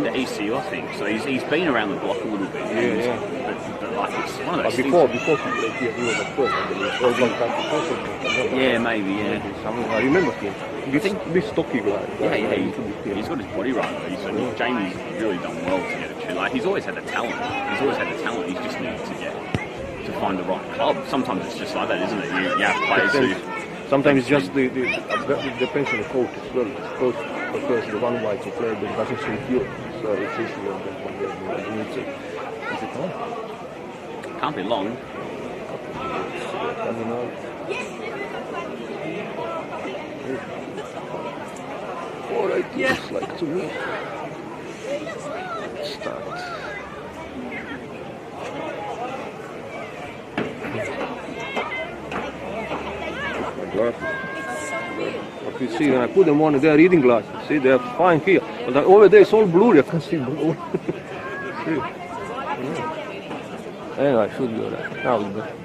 and the ECU, I think. So he's been around the block a little bit. Yeah. But like it's one of those Before things. he played here, he was at first. Yeah, maybe. Yeah. I remember him. He's a bit stocky guy. He's got his body right. So Jamie's really done well to get it. Like he's always had the talent. He just needs to find the right club. Sometimes it's just like that, isn't it? You have players who. Sometimes it's just it depends on the coach as well. The coach prefers the one guy to play that doesn't suit you. So it's easier than you need to. Is it on? Can't be long. Coming out. Alright, looks like to me. Start. What you see when I put them on, they are reading glasses. See, they are fine here. But over there it's all blurry, I can see blue. See? Anyway, I should do that. Now it's better.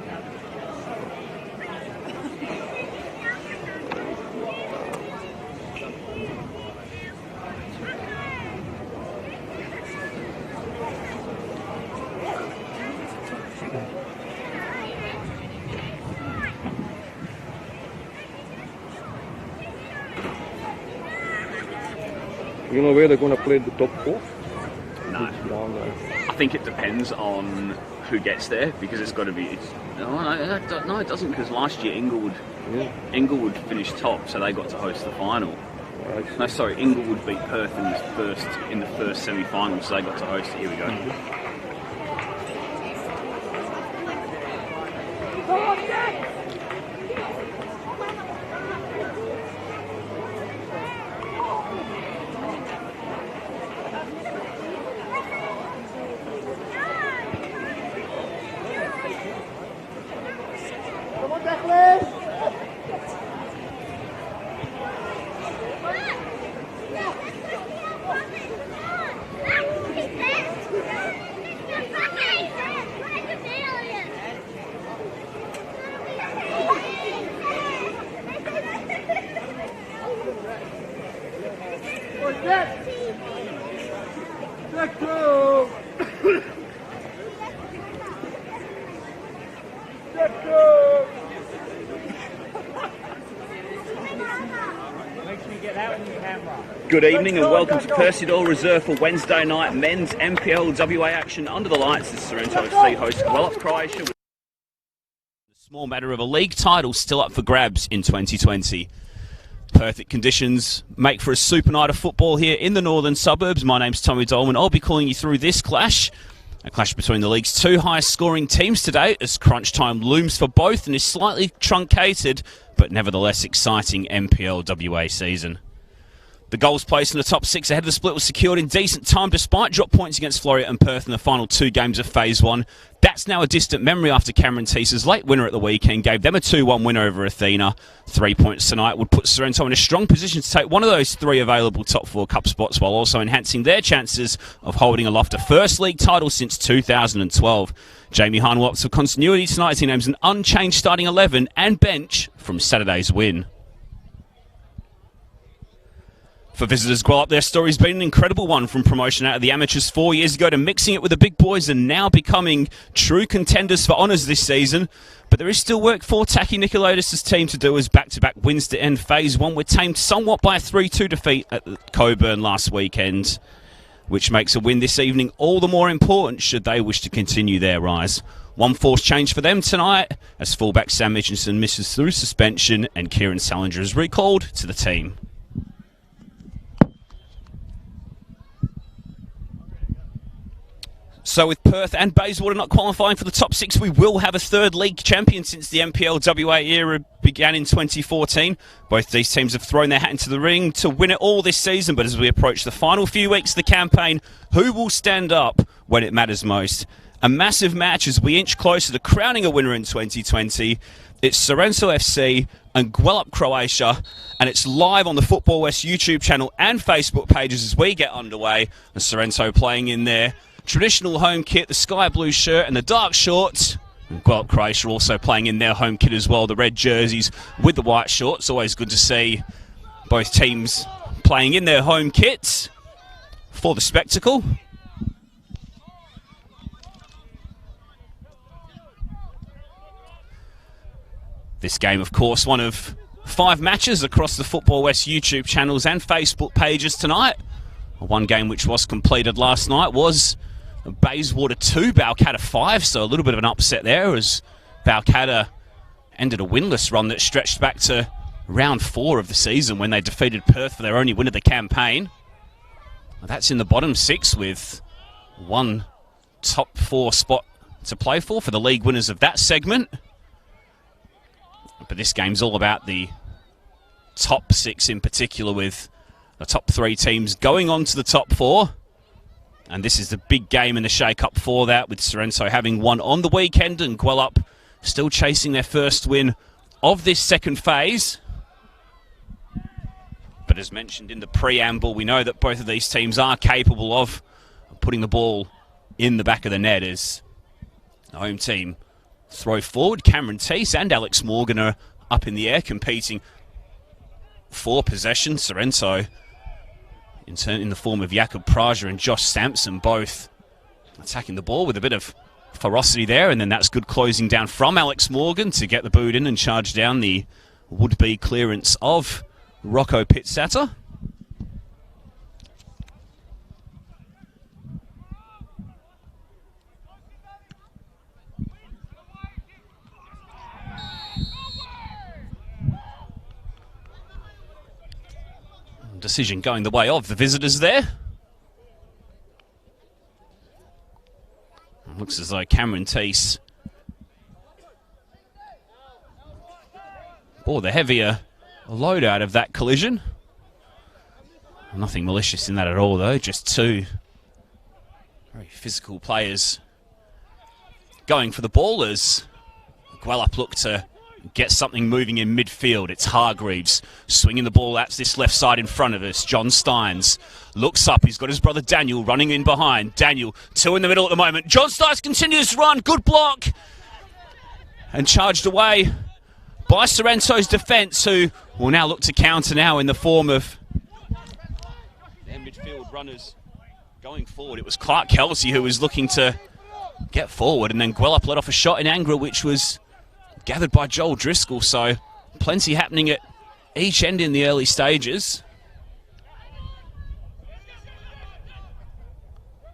You know where they're going to play the top four? No. I think it depends on who gets there because it's got to be. No, it doesn't because last year Inglewood finished top, so they got to host the final. Right. No, sorry, Inglewood beat Perth in the first semi-final, so they got to host it. Here we go. Good evening and welcome to Percy-Doyle Reserve for Wednesday night men's NPL WA action. Under the lights is Sorrento FC host Gwelup Croatia. The small matter of a league title still up for grabs in 2020. Perfect conditions make for a super night of football here in the northern suburbs. My name's Tommy Dolman. I'll be calling you through this clash. A clash between the league's two highest scoring teams today as crunch time looms for both in this slightly truncated but nevertheless exciting NPL WA season. The goals placed in the top six ahead of the split was secured in decent time despite drop points against Floreat and Perth in the final two games of Phase 1. That's now a distant memory after Cameron Teese's late winner at the weekend gave them a 2-1 win over Athena. 3 points tonight would put Sorrento in a strong position to take one of those three available top four cup spots while also enhancing their chances of holding aloft a first league title since 2012. Jamie Hahn opts for continuity tonight as he names an unchanged starting 11 and bench from Saturday's win. For visitors, Gwelup, their story's been an incredible one from promotion out of the amateurs 4 years ago to mixing it with the big boys and now becoming true contenders for honours this season. But there is still work for Taki Nicolaidis' team to do as back-to-back wins to end Phase 1 were tamed somewhat by a 3-2 defeat at Coburn last weekend, which makes a win this evening all the more important should they wish to continue their rise. One force change for them tonight as fullback Sam Mitchinson misses through suspension and Kieran Salinger is recalled to the team. So with Perth and Bayswater not qualifying for the top six, we will have a third league champion since the NPL WA era began in 2014. Both these teams have thrown their hat into the ring to win it all this season, but as we approach the final few weeks of the campaign, who will stand up when it matters most? A massive match as we inch closer to crowning a winner in 2020. It's Sorrento FC and Gwelup Croatia, and it's live on the Football West YouTube channel and Facebook pages as we get underway. And Sorrento playing in there traditional home kit, the sky blue shirt and the dark shorts. And Gwelup Croatia also playing in their home kit as well, the red jerseys with the white shorts. Always good to see both teams playing in their home kits. for the spectacle. This game, of course, one of 5 matches across the Football West YouTube channels and Facebook pages tonight. One game which was completed last night was Bayswater 2, Balcatta 5, so a little bit of an upset there as Balcatta ended a winless run that stretched back to round 4 of the season when they defeated Perth for their only win of the campaign. That's in the bottom 6 with one top 4 spot to play for the league winners of that segment. But this game's all about the top 6 in particular, with the top 3 teams going on to the top 4. And this is the big game in the shake-up for that, with Sorrento having won on the weekend and Gwelup still chasing their first win of this second phase. But as mentioned in the preamble, we know that both of these teams are capable of putting the ball in the back of the net as the home team throw forward. Cameron Teese and Alex Morgan are up in the air competing for possession. Sorrento, in the form of Gwelup Croatia and Josh Sampson, both attacking the ball with a bit of ferocity there. And then that's good closing down from Alex Morgan to get the boot in and charge down the would-be clearance of Rocco Pitsatter. Decision going the way of the visitors there. Looks as though Cameron Teese bore the heavier load out of that collision. Nothing malicious in that at all, though. Just 2 very physical players going for the ball as Gwelup look to get something moving in midfield. It's Hargreaves swinging the ball out to this left side in front of us. John Steins looks up. He's got his brother Daniel running in behind. Daniel, 2 in the middle at the moment. John Steins continues to run. Good block. And charged away by Sorrento's defence, who will now look to counter now in the form of their midfield runners going forward. It was Clark Kelsey who was looking to get forward, and then Gwelup let off a shot in anger, which was gathered by Joel Driscoll, so plenty happening at each end in the early stages.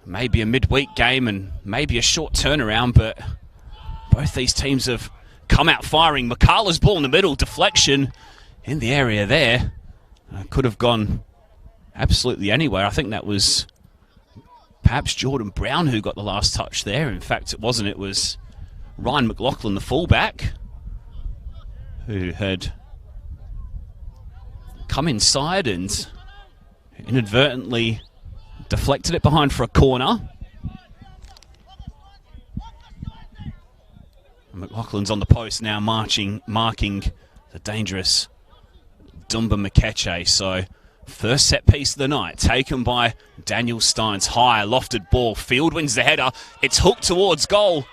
Maybe a midweek game and maybe a short turnaround, but both these teams have come out firing. McCarla's ball in the middle, deflection in the area there. Could have gone absolutely anywhere. I think that was perhaps Jordan Brown who got the last touch there. In fact, it wasn't. It was Ryan McLaughlin, the fullback, who had come inside and inadvertently deflected it behind for a corner. McLaughlin's on the post now, marking the dangerous Dumba Mikeche. So first set piece of the night taken by Daniel Steins. High lofted ball, Field wins the header. It's hooked towards goal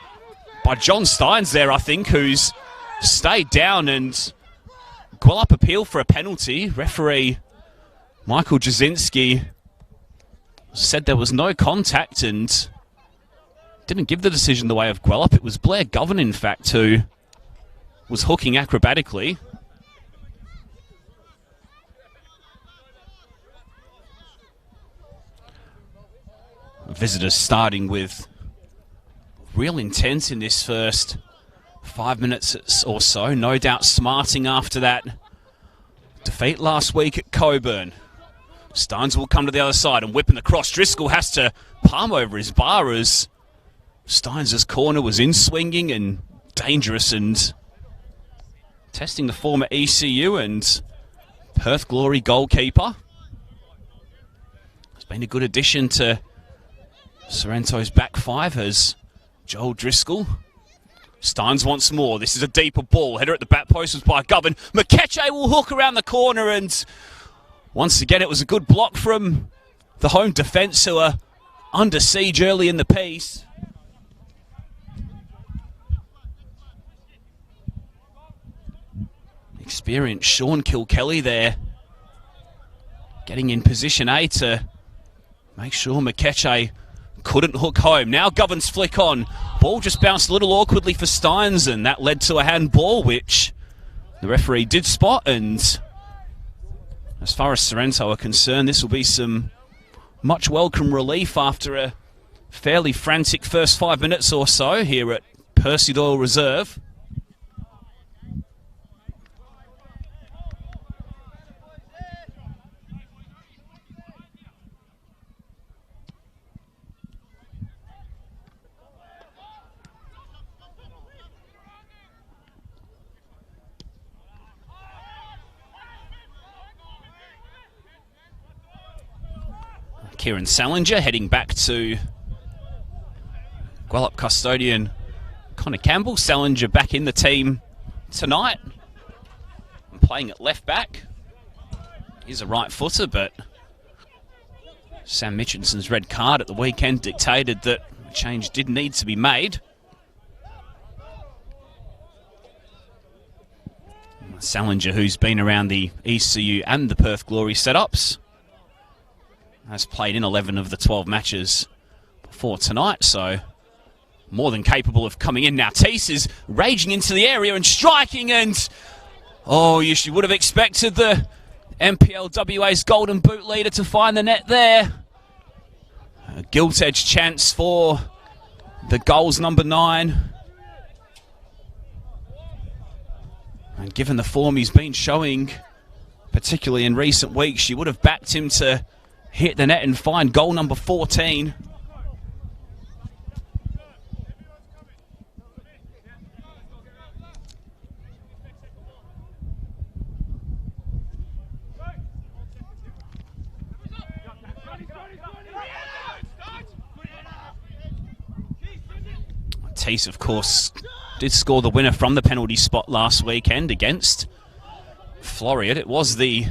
by John Steins there, I think, who's stayed down, and Gwelup appeal for a penalty. Referee Michael Jasinski said there was no contact and didn't give the decision the way of Gwelup. It was Blair Govan, in fact, who was hooking acrobatically. Visitors starting with real intent in this first 5 minutes or so. No doubt smarting after that defeat last week at Coburn. Steins will come to the other side and whipping the cross. Driscoll has to palm over his bar as Steins' corner was in swinging and dangerous, and testing the former ECU and Perth Glory goalkeeper. It's been a good addition to Sorrento's back 5 as Joel Driscoll. Steins wants more. This is a deeper ball. Header at the back post was by Govan. Mikeche will hook around the corner, and once again it was a good block from the home defence, who are under siege early in the piece. Experienced Sean Kilkelly there, getting in position A to Make sure Mikeche couldn't hook home. Now Govern's flick on. Ball just bounced a little awkwardly for Steins, and that led to a handball, which the referee did spot. And as far as Sorrento are concerned, this will be some much welcome relief after a fairly frantic first 5 minutes or so here at Percy Doyle Reserve. Kieran Salinger heading back to Gwelup custodian Connor Campbell. Salinger back in the team tonight and playing at left back. He's a right footer, but Sam Mitchinson's red card at the weekend dictated that a change did need to be made. Salinger, who's been around the ECU and the Perth Glory setups, has played in 11 of the 12 matches before tonight, so more than capable of coming in. Now Teese is raging into the area and striking, and oh, you would have expected the NPL WA's golden boot leader to find the net there. A gilt-edged chance for the goals number 9. And given the form he's been showing, particularly in recent weeks, you would have backed him to hit the net and find goal number 14. Teese, of course, did score the winner from the penalty spot last weekend against Florian. It was the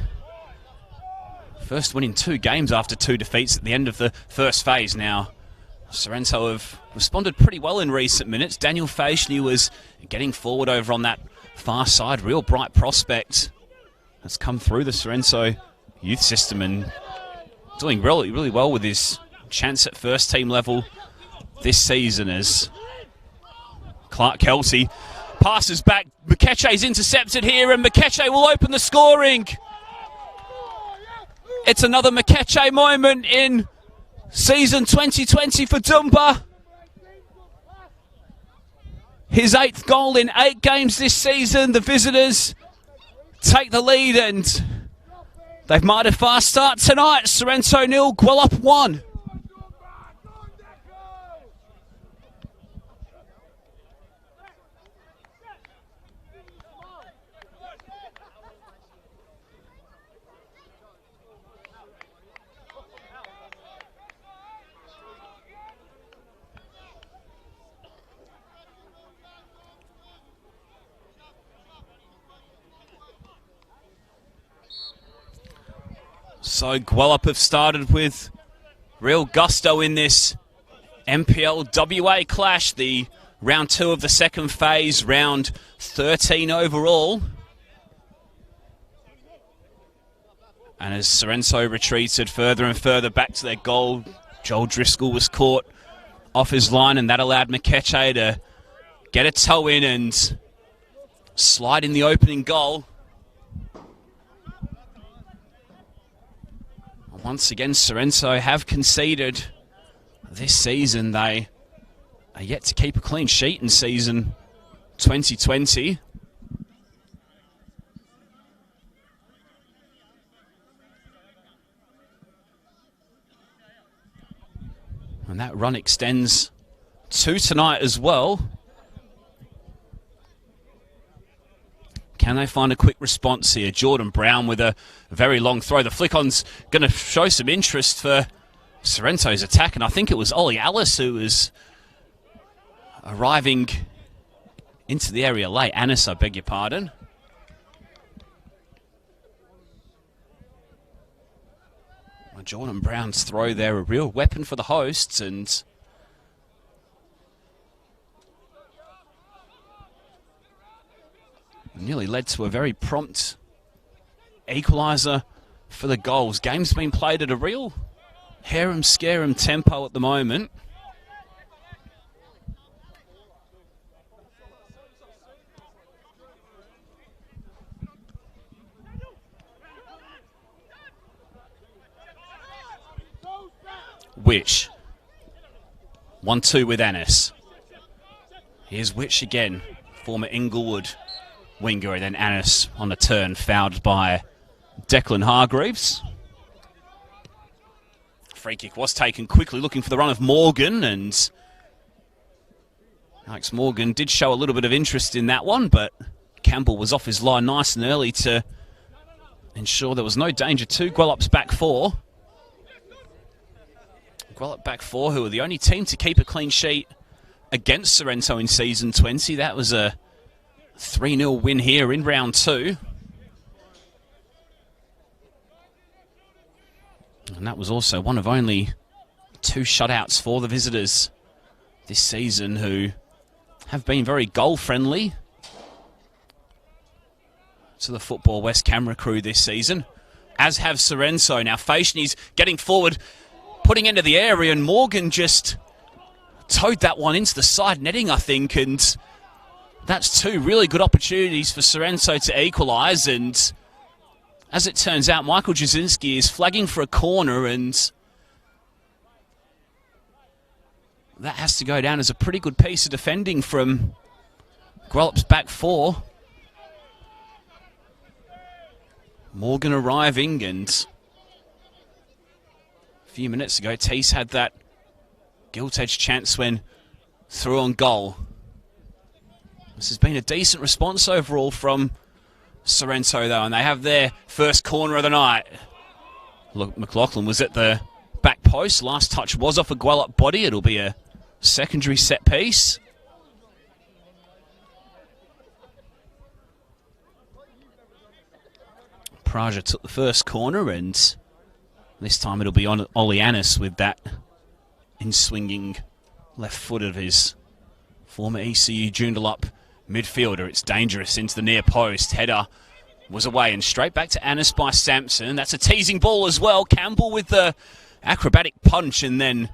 first win in 2 games after 2 defeats at the end of the first phase. Now, Sorrento have responded pretty well in recent minutes. Daniel Fashni was getting forward over on that far side. Real bright prospect has come through the Sorrento youth system and doing really, really well with his chance at first team level this season as Clark Kelsey passes back. Mikeche's intercepted here, and Mikeche will open the scoring. It's another Mikeche moment in season 2020 for Dumba. His 8th goal in 8 games this season. The visitors take the lead, and they've made a fast start tonight. Sorrento 0, Gwelup 1. So Gwelup have started with real gusto in this NPL WA clash, the round 2 of the second phase, round 13 overall. And as Sorrento retreated further and further back to their goal, Joel Driscoll was caught off his line, and that allowed Mikeche to get a toe in and slide in the opening goal. Once again, Sorrento have conceded this season. They are yet to keep a clean sheet in season 2020. And that run extends to tonight as well. Can they find a quick response here? Jordan Brown with a very long throw. The flick-on's going to show some interest for Sorrento's attack, and I think it was Ollie Alice who was arriving into the area late. Annis, I beg your pardon. Well, Jordan Brown's throw there, a real weapon for the hosts, and nearly led to a very prompt equaliser for the goals. Game's been played at a real harem-scarum tempo at the moment. Witch. 1-2 with Annis. Here's Witch again. Former Inglewood winger, and then Annis on the turn, fouled by Declan Hargreaves. Free kick was taken quickly, looking for the run of Morgan, and Alex Morgan did show a little bit of interest in that one, but Campbell was off his line nice and early to ensure there was no danger to Gwelup's back four. Gwelup back four, who are the only team to keep a clean sheet against Sorrento in season 20. That was a 3-0 win here in round 2. And that was also one of only 2 shutouts for the visitors this season, who have been very goal-friendly to the Football West camera crew this season, as have Sorrento. Now Faishni's getting forward, putting into the area, and Morgan just towed that one into the side netting, I think, and that's 2 really good opportunities for Sorrento to equalise. And as it turns out, Michael Jasinski is flagging for a corner, and that has to go down as a pretty good piece of defending from Gwelup's back four. Morgan arriving, and a few minutes ago, Teese had that gilt-edged chance when through on goal. This has been a decent response overall from Sorrento, though, and they have their first corner of the night. Look, McLaughlin was at the back post. Last touch was off a Gwelup body. It'll be a secondary set piece. Praja took the first corner, and this time it'll be on Ollie Annis with that in-swinging left foot of his former ECU Joondalup midfielder. It's dangerous into the near post. Header was away and straight back to Annis by Sampson. That's a teasing ball as well. Campbell with the acrobatic punch, and then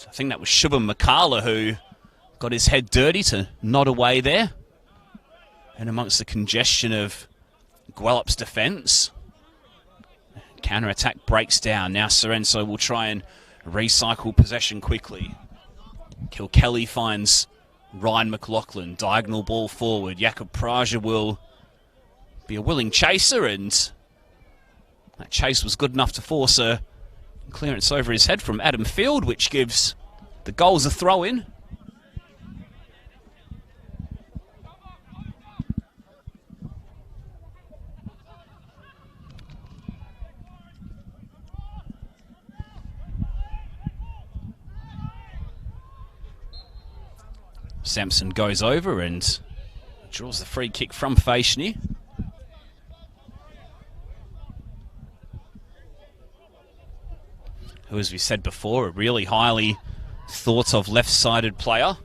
I think that was Shubham Makala who got his head dirty to nod away there. And amongst the congestion of Gwelup's defence, counter-attack breaks down. Now Sorrento will try and recycle possession quickly. Kilkelly finds Ryan McLaughlin. Diagonal ball forward. Jakob Praja will be a willing chaser, and that chase was good enough to force a clearance over his head from Adam Field, which gives the goals a throw-in. Sampson goes over and draws the free kick from Faishni. Who, as we said before, a really highly thought of left-sided player.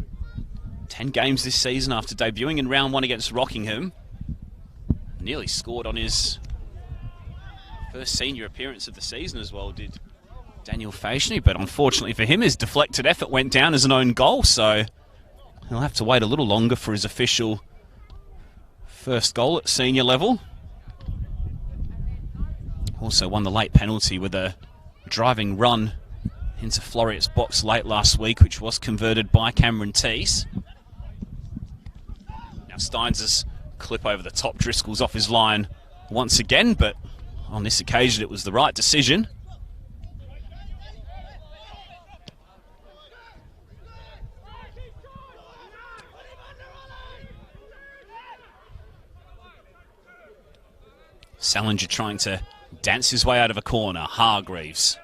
10 games this season after debuting in round 1 against Rockingham. Nearly scored on his first senior appearance of the season as well, did Daniel Faishni, but unfortunately for him, his deflected effort went down as an own goal, so he'll have to wait a little longer for his official first goal at senior level. Also won the late penalty with a driving run into Floriat's box late last week, which was converted by Cameron Teese. Now Steins' clip over the top. Driscoll's off his line once again, but on this occasion it was the right decision. Salinger trying to dance his way out of a corner. Hargreaves.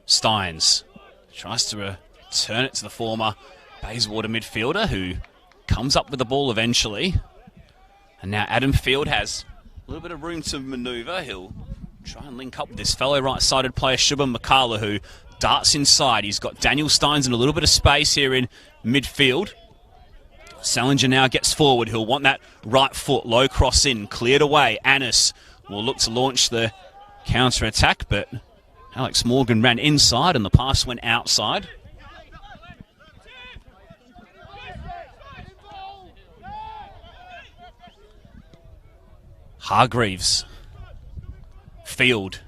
Steins tries to return it to the former Bayswater midfielder, who comes up with the ball eventually. And now Adam Field has a little bit of room to manoeuvre. He'll try and link up with this fellow right-sided player, Shubham Makala, who darts inside. He's got Daniel Steins in a little bit of space here in midfield. Salinger now gets forward. He'll want that right foot, low cross in, cleared away. Annis will look to launch the counter-attack, but Alex Morgan ran inside and the pass went outside. Hargreaves. Field.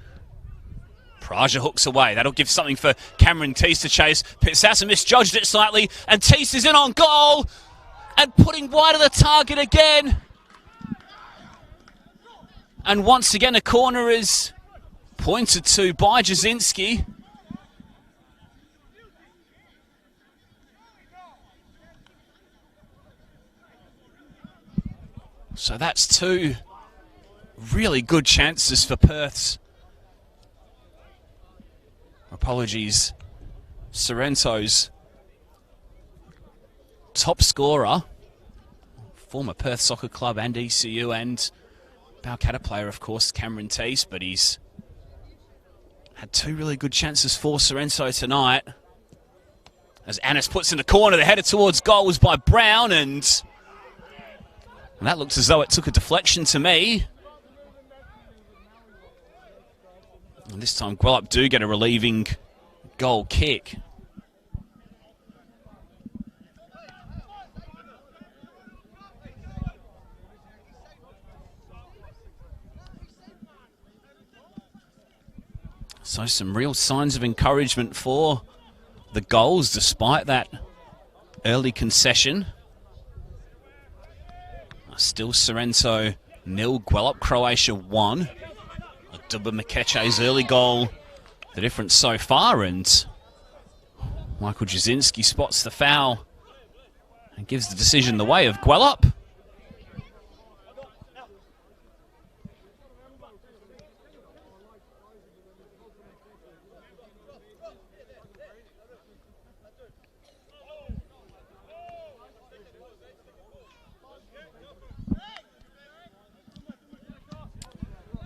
Praja hooks away. That'll give something for Cameron Teese to chase. Pitsassa misjudged it slightly, and Teese is in on goal and putting wide of the target again. And once again, a corner is pointed to by Jasinski. So that's two really good chances for Perth's. Apologies. Sorrento's top scorer, former Perth Soccer Club and ECU and Balcatta player, of course, Cameron Teese, but he's had two really good chances for Sorrento tonight. As Annis puts in the corner, the header towards goal was by Brown, and that looks as though it took a deflection to me. And this time, Gwelup do get a relieving goal kick. So some real signs of encouragement for the goals, despite that early concession. Still Sorrento 0, Gwelup Croatia 1. Dumba Mikeche's early goal, the difference so far, and Michael Jasinski spots the foul and gives the decision the way of Gwelup.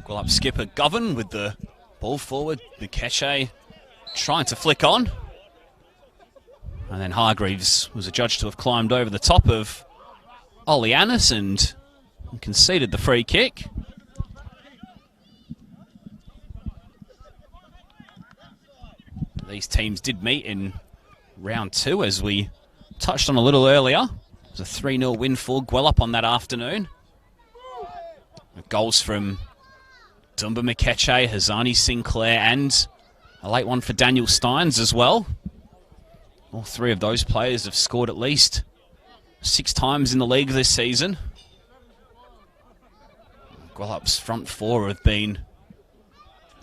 Gwelup skipper Govan with the ball forward. Mikeche trying to flick on. And then Hargreaves was adjudged to have climbed over the top of Ollie Annis and conceded the free kick. These teams did meet in round 2, as we touched on a little earlier. It was a 3-0 win for Gwelup on that afternoon. Goals from Dumba Mikeche, Hazani Sinclair, and a late one for Daniel Steins as well. All three of those players have scored at least 6 times in the league this season. Gwelup's front four have been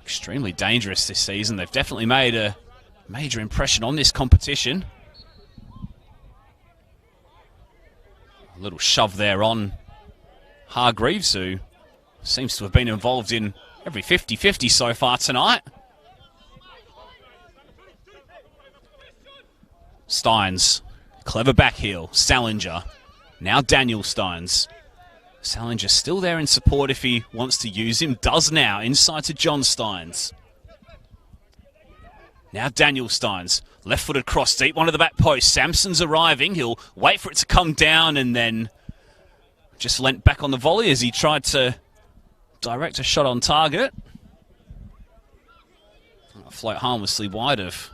extremely dangerous this season. They've definitely made a major impression on this competition. A little shove there on Hargreaves, who seems to have been involved in every 50-50 so far tonight. Steins, clever back heel, Salinger. Now Daniel Steins. Salinger still there in support if he wants to use him. Does now, inside to John Steins. Now Daniel Steins, left-footed cross deep, one of the back post. Samson's arriving, he'll wait for it to come down and then just leant back on the volley as he tried to direct a shot on target. Float harmlessly wide of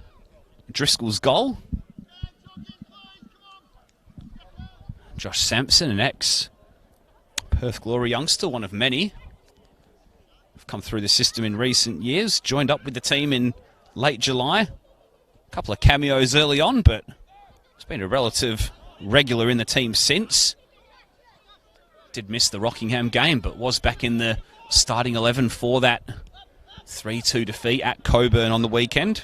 Driscoll's goal. Josh Sampson, an ex-Perth Glory youngster, one of many. Have come through the system in recent years. Joined up with the team in late July. A couple of cameos early on, but it's been a relative regular in the team since. Did miss the Rockingham game, but was back in the starting 11 for that 3-2 defeat at Coburn on the weekend.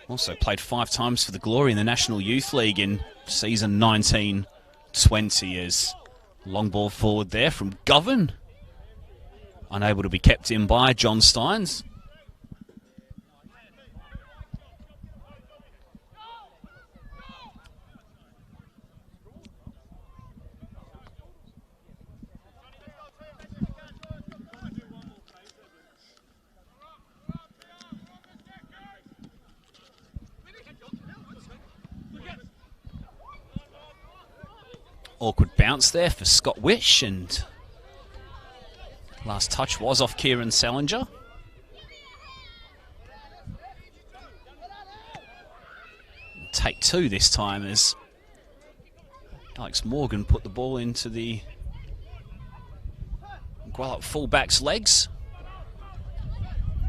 Also played 5 times for the Glory in the National Youth League in season 19-20 as long ball forward there from Govan. Unable to be kept in by John Steins. Awkward bounce there for Scott Wish, and Last touch was off Kieran Salinger. Take two this time as Alex Morgan put the ball into the Gwelup fullback's legs.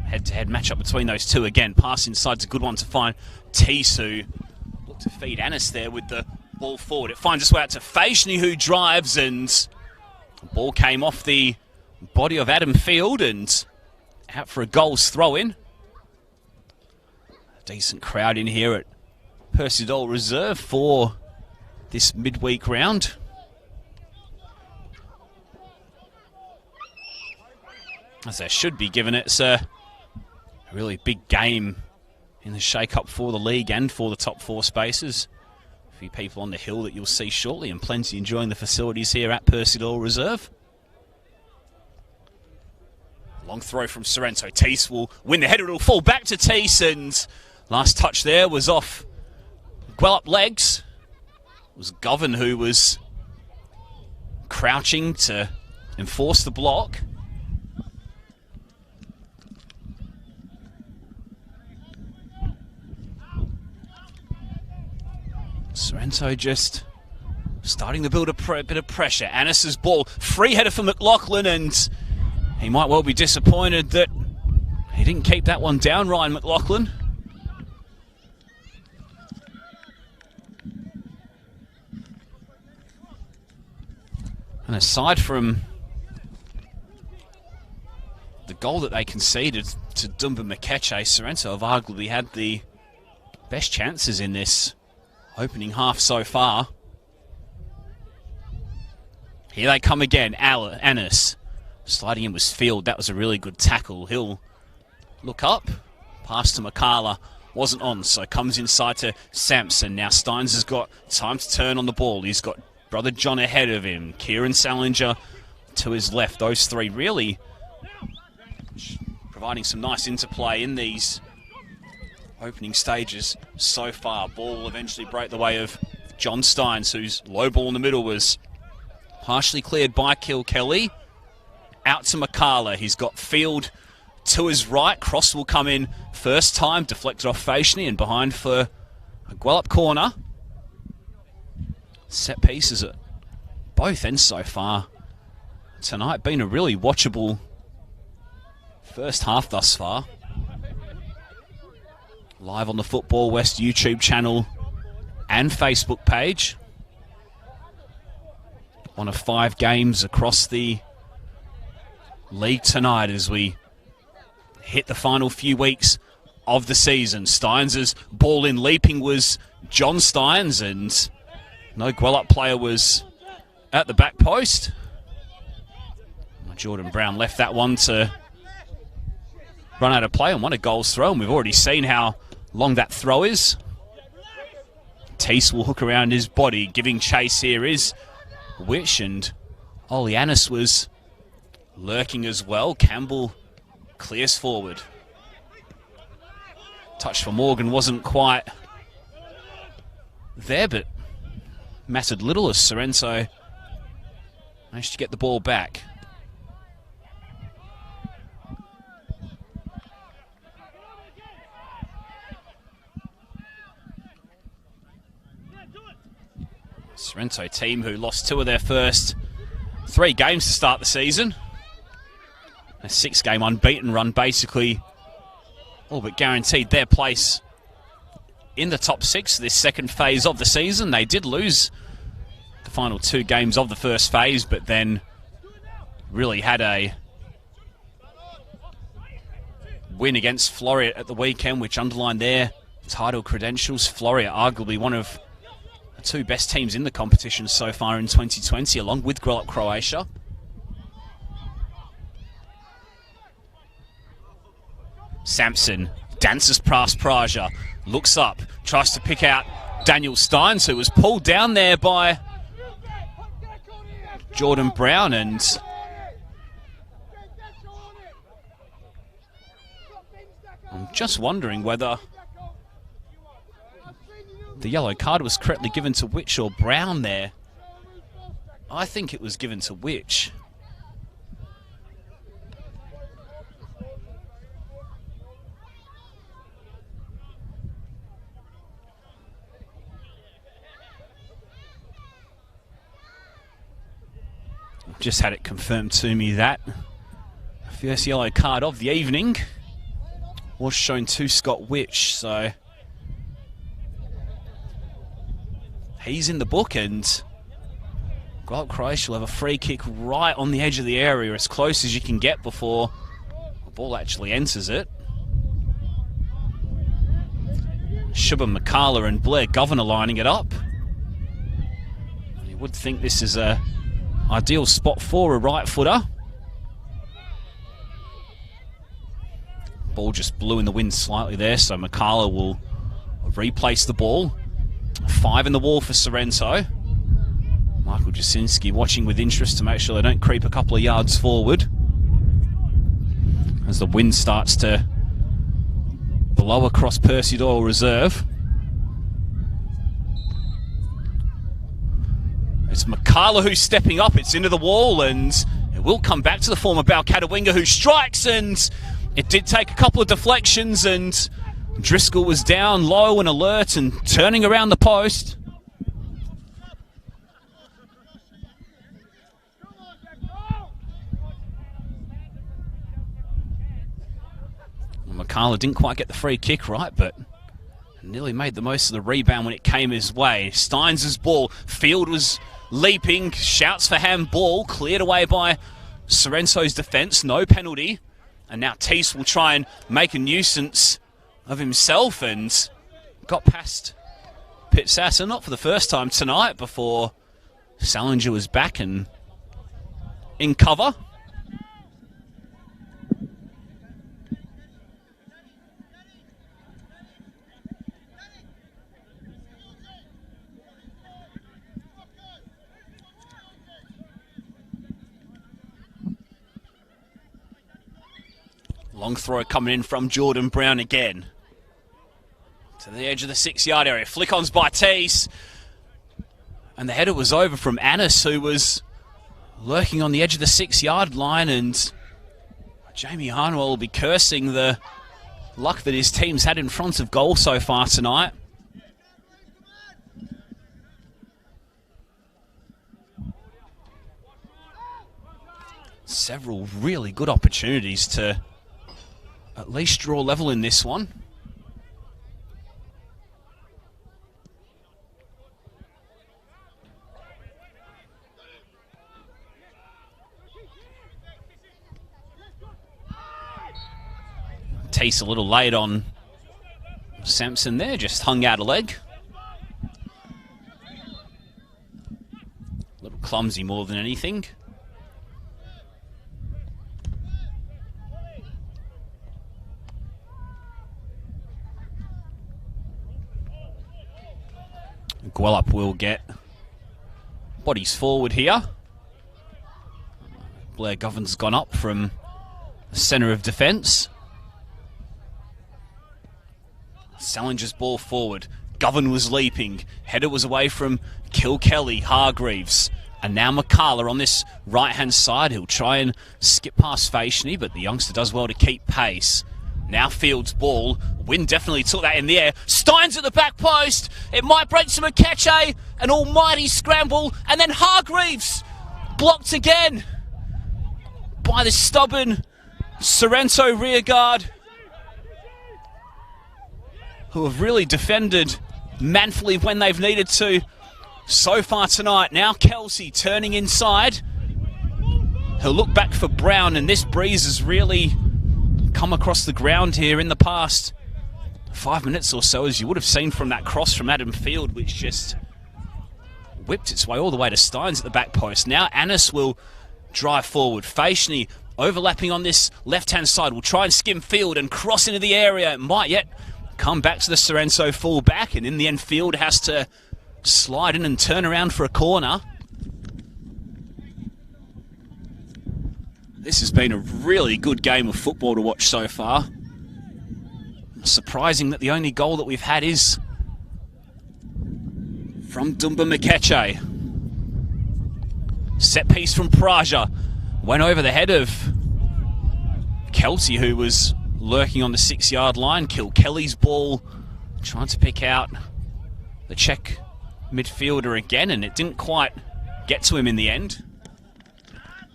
Head-to-head matchup between those two again. Pass inside's a good one to find Tisu. Look to feed Anis there with the ball forward. It finds its way out to Fashni, who drives, and the ball came off the body of Adam Field and out for a goals throw-in. A decent crowd in here at Percy Doyle Reserve for this midweek round. As they should be, given it's a really big game in the shake-up for the league and for the top four spaces. A few people on the hill that you'll see shortly, and plenty enjoying the facilities here at Percy Doyle Reserve. Long throw from Sorrento. Teese will win the header. It'll fall back to Teese, and last touch there was off Gwelup legs. It was Govan who was crouching to enforce the block. Sorrento just starting to build a bit of pressure. Anis's ball, free header for McLaughlin, and he might well be disappointed that he didn't keep that one down, Ryan McLaughlin. And aside from the goal that they conceded to Dumba Mikeche, Sorrento have arguably had the best chances in this opening half so far. Here they come again. Anis sliding in was Field. That was a really good tackle. He'll look up. Pass to Makala. Wasn't on, so comes inside to Sampson. Now Steins has got time to turn on the ball. He's got brother John ahead of him. Kieran Salinger to his left. Those three really providing some nice interplay in these opening stages so far. Ball will eventually break the way of John Steins, whose low ball in the middle was partially cleared by Kilkelly. Out to Makala. He's got Field to his right. Cross will come in first time. Deflected off Fashni and behind for a Gwelup corner. Set pieces at both ends so far tonight. Been a really watchable first half thus far. Live on the Football West YouTube channel and Facebook page. One of 5 games across the league tonight as we hit the final few weeks of the season. Steins' ball in leaping was John Steins, and no Gwelup player was at the back post. Jordan Brown left that one to run out of play and won a goals throw, and we've already seen how long that throw is. Teese will hook around his body. Giving chase here is Wish, and Olianis was lurking as well. Campbell clears forward. Touch for Morgan wasn't quite there, but mattered little as Sorrento managed to get the ball back. Sorrento team who lost 2 of their first 3 games to start the season. A 6-game unbeaten run basically all but guaranteed their place in the top 6 this second phase of the season. They did lose the final 2 games of the first phase, but then really had a win against Floreat at the weekend, which underlined their title credentials. Floreat arguably one of the 2 best teams in the competition so far in 2020, along with Gwelup Croatia. Sampson dances past Praja, looks up, tries to pick out Daniel Steins, who was pulled down there by Jordan Brown, and I'm just wondering whether the yellow card was correctly given to Witch or Brown there. I think it was given to Witch. Just had it confirmed to me that first yellow card of the evening was shown to Scott Witch, so he's in the book, and Gwelup Croatia will have a free kick right on the edge of the area, as close as you can get before the ball actually enters it. Shubham McCullough and Blair Governor lining it up. And you would think this is a ideal spot for a right footer. Ball just blew in the wind slightly there, so McCullough will replace the ball. 5 in the wall for Sorrento. Michael Jasinski watching with interest to make sure they don't creep a couple of yards forward as the wind starts to blow across Percy Doyle Reserve. It's McCullough who's stepping up. It's into the wall, and it will come back to the former Balcatta winger who strikes, and it did take a couple of deflections, and Driscoll was down low and alert and turning around the post. McCullough didn't quite get the free kick right, but nearly made the most of the rebound when it came his way. Steins' ball. Field was leaping. Shouts for handball. Cleared away by Sorrento's defence. No penalty. And now Teese will try and make a nuisance of himself, and got past Pit Sasser, not for the first time tonight, before Salinger was back and in cover. Long throw coming in from Jordan Brown again. To the edge of the 6-yard area. Flick-ons by Teese. And the header was over from Annis, who was lurking on the edge of the 6-yard line. And Jamie Harnwell will be cursing the luck that his team's had in front of goal so far tonight. Several really good opportunities to at least draw level in this one. Teese a little late on Sampson there, just hung out a leg. A little clumsy more than anything. Gwelup will get bodies forward here. Blair Govern's gone up from the centre of defence. Salinger's ball forward. Govan was leaping. Header was away from Kilkelly, Hargreaves. And now McCullough on this right-hand side. He'll try and skip past Fashioney, but the youngster does well to keep pace. Now Field's ball. Wind definitely took that in the air. Steins at the back post. It might break to McKeche. An almighty scramble. And then Hargreaves blocked again by the stubborn Sorrento rearguard, who have really defended manfully when they've needed to so far tonight. Now Kelsey turning inside. He'll look back for Brown, and this breeze has really come across the ground here in the past 5 minutes or so, as you would have seen from that cross from Adam Field, which just whipped its way all the way to Steins at the back post. Now Annis will drive forward. Fashioney overlapping on this left-hand side will try and skim Field and cross into the area. It might yet come back to the Sorrento full back, and in the end Field has to slide in and turn around for a corner. This has been a really good game of football to watch so far. Surprising that the only goal that we've had is from Dumba Mikeche. Set piece from Praja. Went over the head of Kelsey, who was lurking on the 6-yard line. Kilkelly's ball, trying to pick out the Czech midfielder again, and it didn't quite get to him in the end.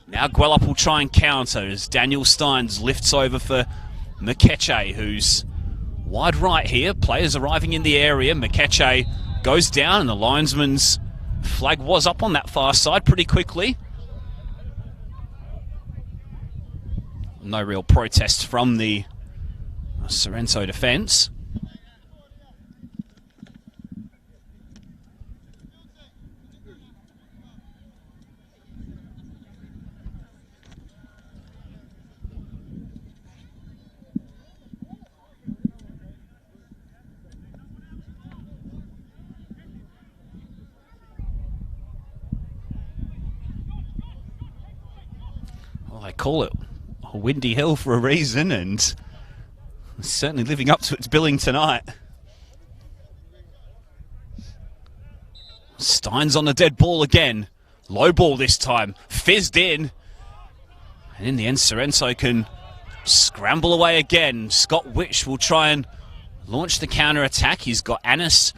Now Gwelup will try and counter as Daniel Steins lifts over for Mikeche, who's wide right here. Players arriving in the area. Mikeche goes down and the linesman's flag was up on that far side pretty quickly. No real protest from the Sorrento defence. Well, they call it a windy hill for a reason, and it's certainly living up to its billing tonight. Steins on the dead ball again. Low ball this time. Fizzed in. And in the end, Sorrento can scramble away again. Scott Witch will try and launch the counter-attack. He's got Annis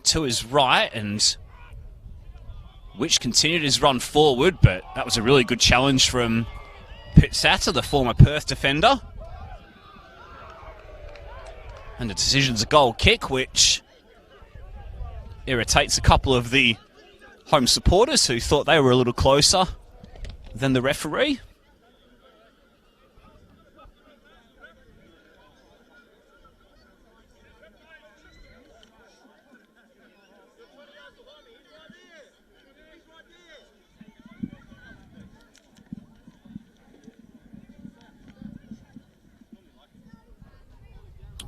to his right, and Witch continued his run forward, but that was a really good challenge from Pitsata, the former Perth defender. And the decision's a goal kick, which irritates a couple of the home supporters who thought they were a little closer than the referee.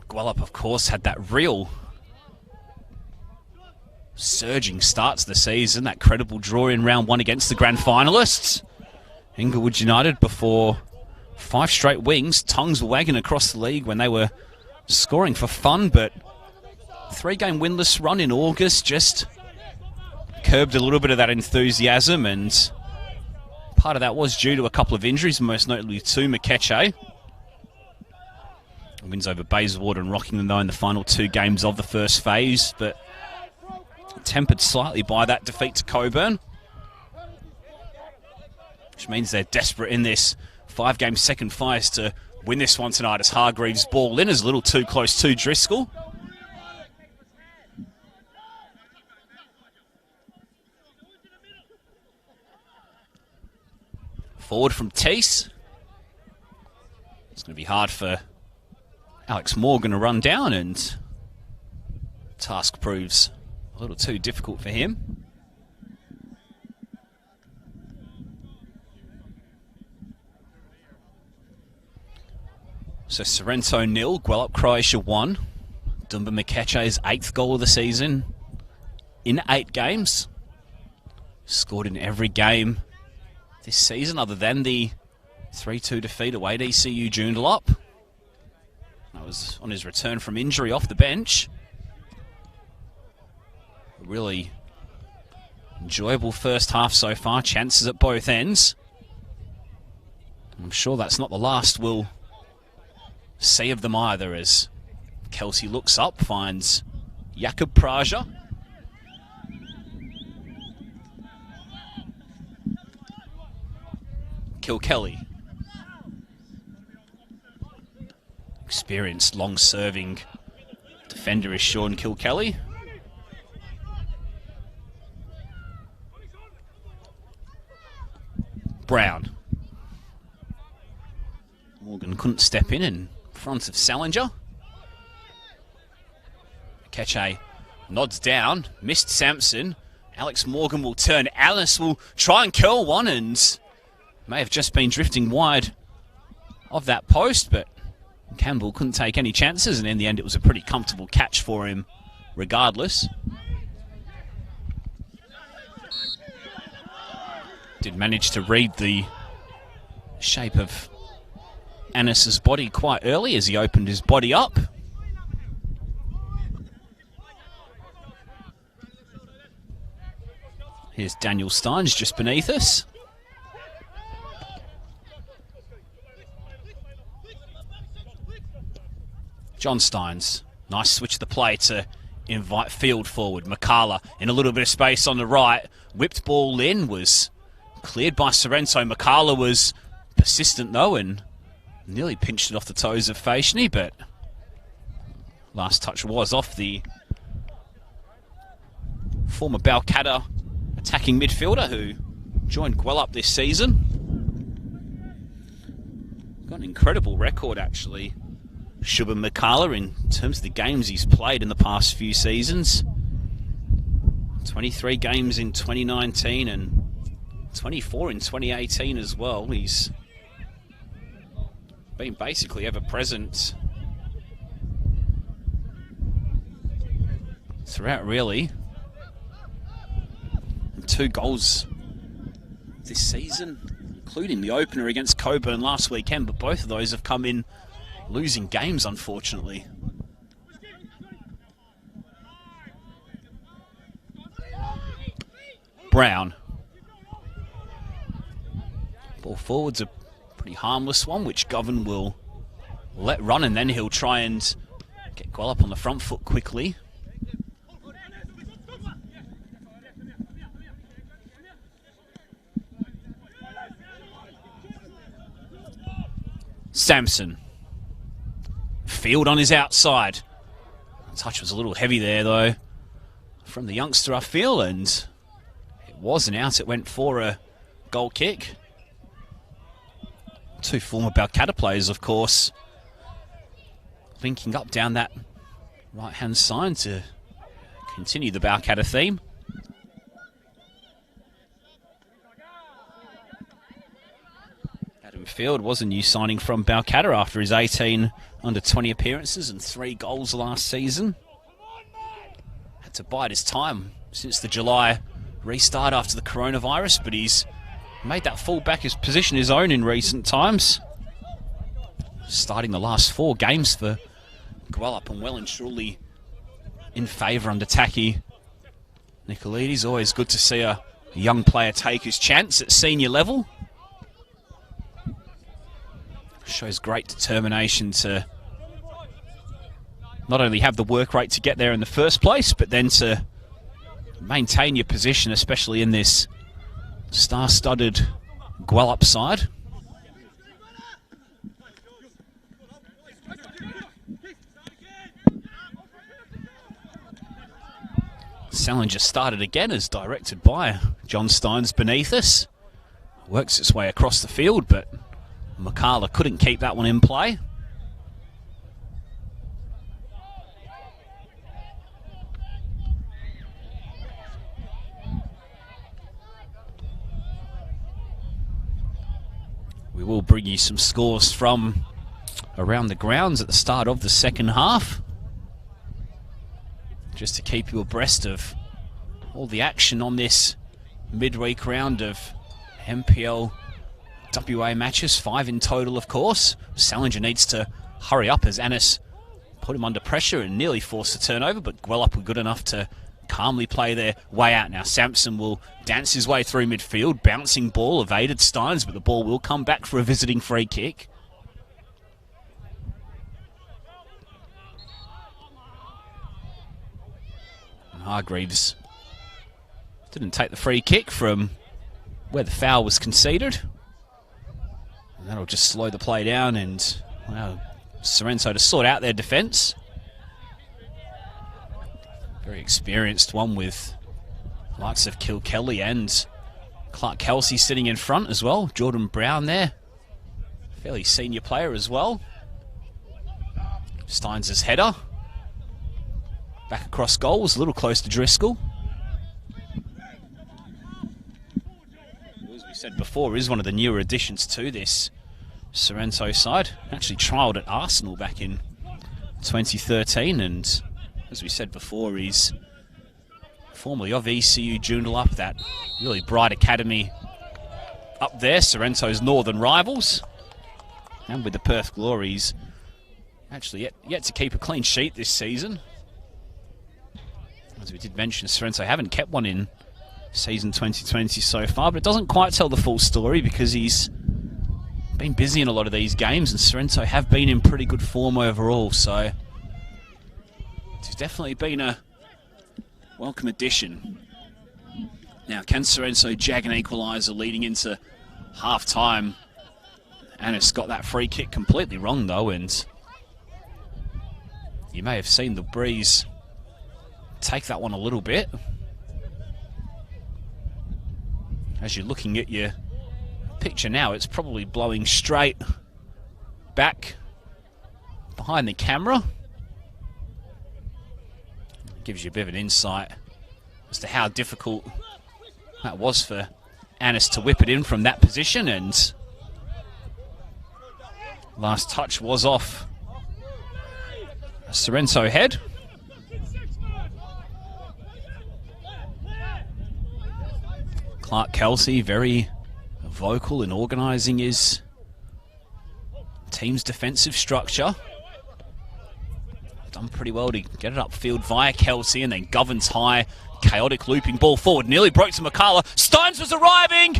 Gwelup, of course, had that real surging start to the season, that credible draw in round one against the grand finalists. Inglewood United, before 5 straight wins, tongues were wagging across the league when they were scoring for fun, but 3-game winless run in August just curbed a little bit of that enthusiasm, and part of that was due to a couple of injuries, most notably to Mikeche. Wins over Bayswater and Rockingham, though, in the final 2 games of the first phase, but tempered slightly by that defeat to Coburn, which means they're desperate in this 5-game second phase to win this one tonight, as Hargreaves' ball in is a little too close to Driscoll. Forward from Teese. It's going to be hard for Alex Morgan to run down, and task proves a little too difficult for him. So Sorrento 0, Gwelup Croatia 1. Dumba Mikeche's 8th goal of the season in 8 games. Scored in every game this season other than the 3-2 defeat away at ECU Joondalup. That was on his return from injury off the bench. A really enjoyable first half so far. Chances at both ends. I'm sure that's not the last we'll see of them either, as Kelsey looks up, finds Jakob Praja. Kilkelly. Experienced, long-serving defender is Sean Kilkelly. Brown. Morgan couldn't step in front of Salinger. Mikeche nods down, missed Sampson. Alex Morgan will turn. Alice will try and curl one and may have just been drifting wide of that post, but Campbell couldn't take any chances, and in the end it was a pretty comfortable catch for him regardless. Did manage to read the shape of Annis's body quite early as he opened his body up. Here's Daniel Steins just beneath us. John Steins, nice switch of the play to invite field forward. McCalla in a little bit of space on the right. Whipped ball in, was Cleared by Sorrento. Makala was persistent though and nearly pinched it off the toes of Faishni, but last touch was off the former Balcatta attacking midfielder who joined Gwelup this season. Got an incredible record actually, Shubham Makala, in terms of the games he's played in the past few seasons. 23 games in 2019 and 24 in 2018 as well. He's been basically ever present throughout, really. And 2 goals this season, including the opener against Coburn last weekend, but both of those have come in losing games, unfortunately. Brown. Ball forward's a pretty harmless one, which Govan will let run, and then he'll try and get Gwelup on the front foot quickly. Sampson. Field on his outside. The touch was a little heavy there, though, from the youngster, I feel, and it wasn't out. It went for a goal kick. 2 former Balcatta players, of course, linking up down that right-hand side to continue the Balcatta theme. Adam Field was a new signing from Balcatta after his 18 under-20 appearances and 3 goals last season. Had to bide his time since the July restart after the coronavirus, but he's made that full-back position his own in recent times. Starting the last 4 games for Gwelup and well and truly in favour under Taki Nicolaides. Always good to see a young player take his chance at senior level. Shows great determination to not only have the work rate to get there in the first place, but then to maintain your position, especially in this star-studded Gwelup side. Salinger started again as directed by John Steins beneath us. Works its way across the field, but Makala couldn't keep that one in play. We will bring you some scores from around the grounds at the start of the second half, just to keep you abreast of all the action on this midweek round of NPL WA matches, 5 in total, of course. Salinger needs to hurry up as Annis put him under pressure and nearly forced a turnover, but Gwelup were good enough to calmly play their way out. Now Sampson will dance his way through midfield. Bouncing ball, evaded Steins, but the ball will come back for a visiting free kick. And Hargreaves didn't take the free kick from where the foul was conceded. And that'll just slow the play down and allow Sorrento to sort out their defence. Very experienced one with the likes of Kilkelly and Clark Kelsey sitting in front as well. Jordan Brown there, fairly senior player as well. Steins' header. Back across goal, was a little close to Driscoll. As we said before, is one of the newer additions to this Sorrento side. Actually trialled at Arsenal back in 2013, and as we said before, he's formerly of ECU Joondalup, that really bright academy up there, Sorrento's northern rivals. And with the Perth Glories, actually yet to keep a clean sheet this season. As we did mention, Sorrento haven't kept one in season 2020 so far, but it doesn't quite tell the full story because he's been busy in a lot of these games, and Sorrento have been in pretty good form overall, so it's definitely been a welcome addition. Now, can Sorrento jag an equaliser leading into half-time? Anis got that free kick completely wrong, though, and you may have seen the breeze take that one a little bit. As you're looking at your picture now, it's probably blowing straight back behind the camera. Gives you a bit of an insight as to how difficult that was for Anis to whip it in from that position, and last touch was off a Sorrento head. Clark Kelsey very vocal in organising his team's defensive structure. Done pretty well to get it upfield via Kelsey, and then Govern's high, chaotic looping ball forward. Nearly broke to McCullough. Steins was arriving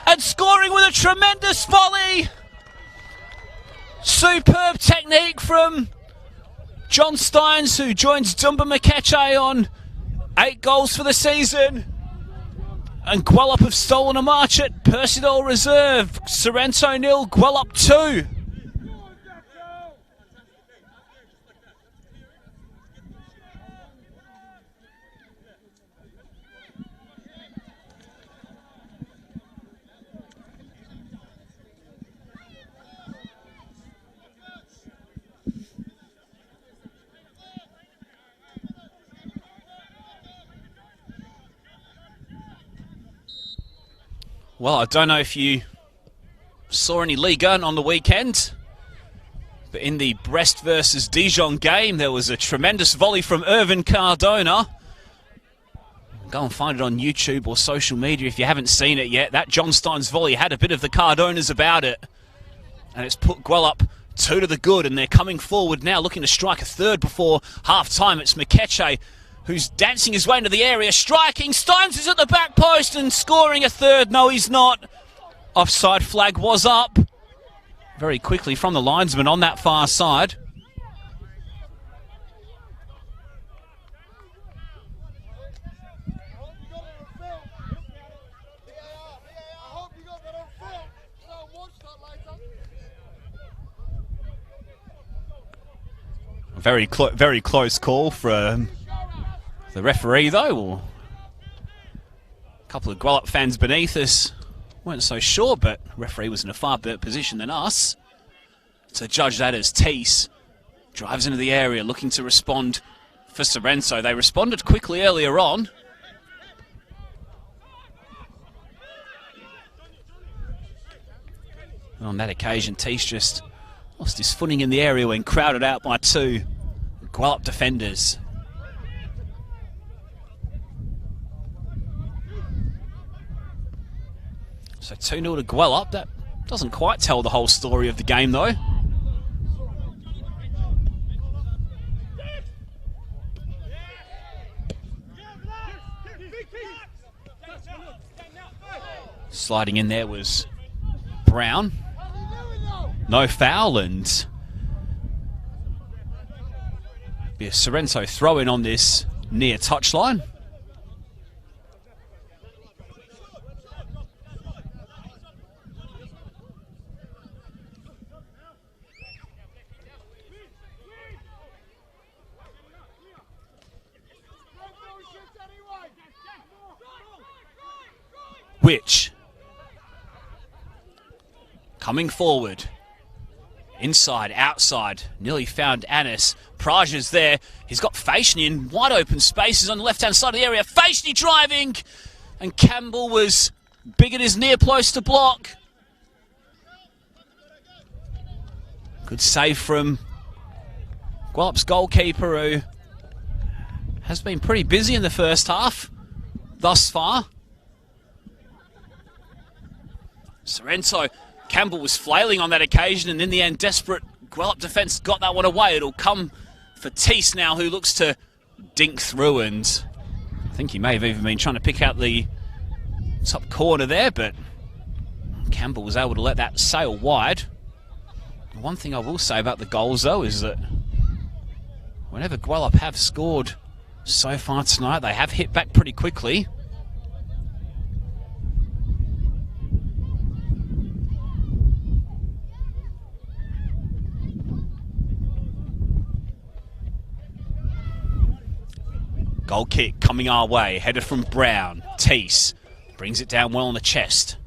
and scoring with a tremendous volley. Superb technique from John Steins, who joins Dumba Mikeche on 8 goals for the season. And Gwelup have stolen a march at Persidol Reserve. Sorrento 0, Gwelup 2. Well, I don't know if you saw any Ligue 1 on the weekend, but in the Brest versus Dijon game, there was a tremendous volley from Irvin Cardona. Go and find it on YouTube or social media if you haven't seen it yet. That John Steins volley had a bit of the Cardonas about it, and it's put Gwelup 2 to the good, and they're coming forward now, looking to strike a third before half-time. It's Mikeche who's dancing his way into the area, striking. Steins is at the back post and scoring a third. No, he's not. Offside flag was up very quickly from the linesman on that far side. Very close call from the referee, though. A couple of Gwelup fans beneath us weren't so sure, but the referee was in a far better position than us to judge that as Tees drives into the area looking to respond for Sorrento. They responded quickly earlier on. And on that occasion, Tees just lost his footing in the area when crowded out by 2 Gwelup defenders. So 2-0 to Gwelup. That doesn't quite tell the whole story of the game, though. Sliding in there was Brown. No foul, and be a Sorrento throw-in on this near touchline. Which, coming forward, inside, outside, nearly found Anis. Praja's there. He's got Fashni in wide open spaces on the left-hand side of the area. Fashni driving, and Campbell was big at his near post to block. Good save from Gwelup's goalkeeper, who has been pretty busy in the first half thus far. Sorrento, Campbell was flailing on that occasion, and in the end, desperate Gwelup defence got that one away. It'll come for Tees now, who looks to dink through, and I think he may have even been trying to pick out the top corner there, but Campbell was able to let that sail wide. One thing I will say about the goals, though, is that whenever Gwelup have scored so far tonight, they have hit back pretty quickly. Goal kick coming our way, header from Brown. Teese brings it down well on the chest.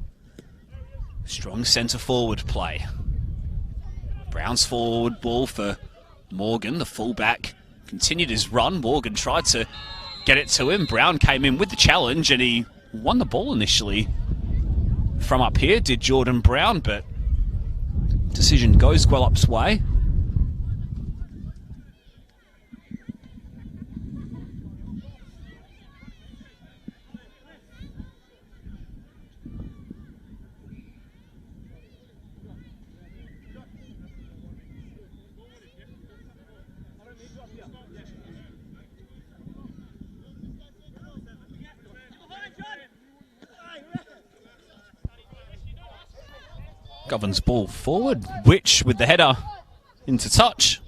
Strong centre forward play. Brown's forward ball for Morgan, the fullback. Continued his run. Morgan tried to get it to him. Brown came in with the challenge and he won the ball initially. From up here did Jordan Brown, but decision goes Gwelup's way. Governs ball forward, Which with the header into touch.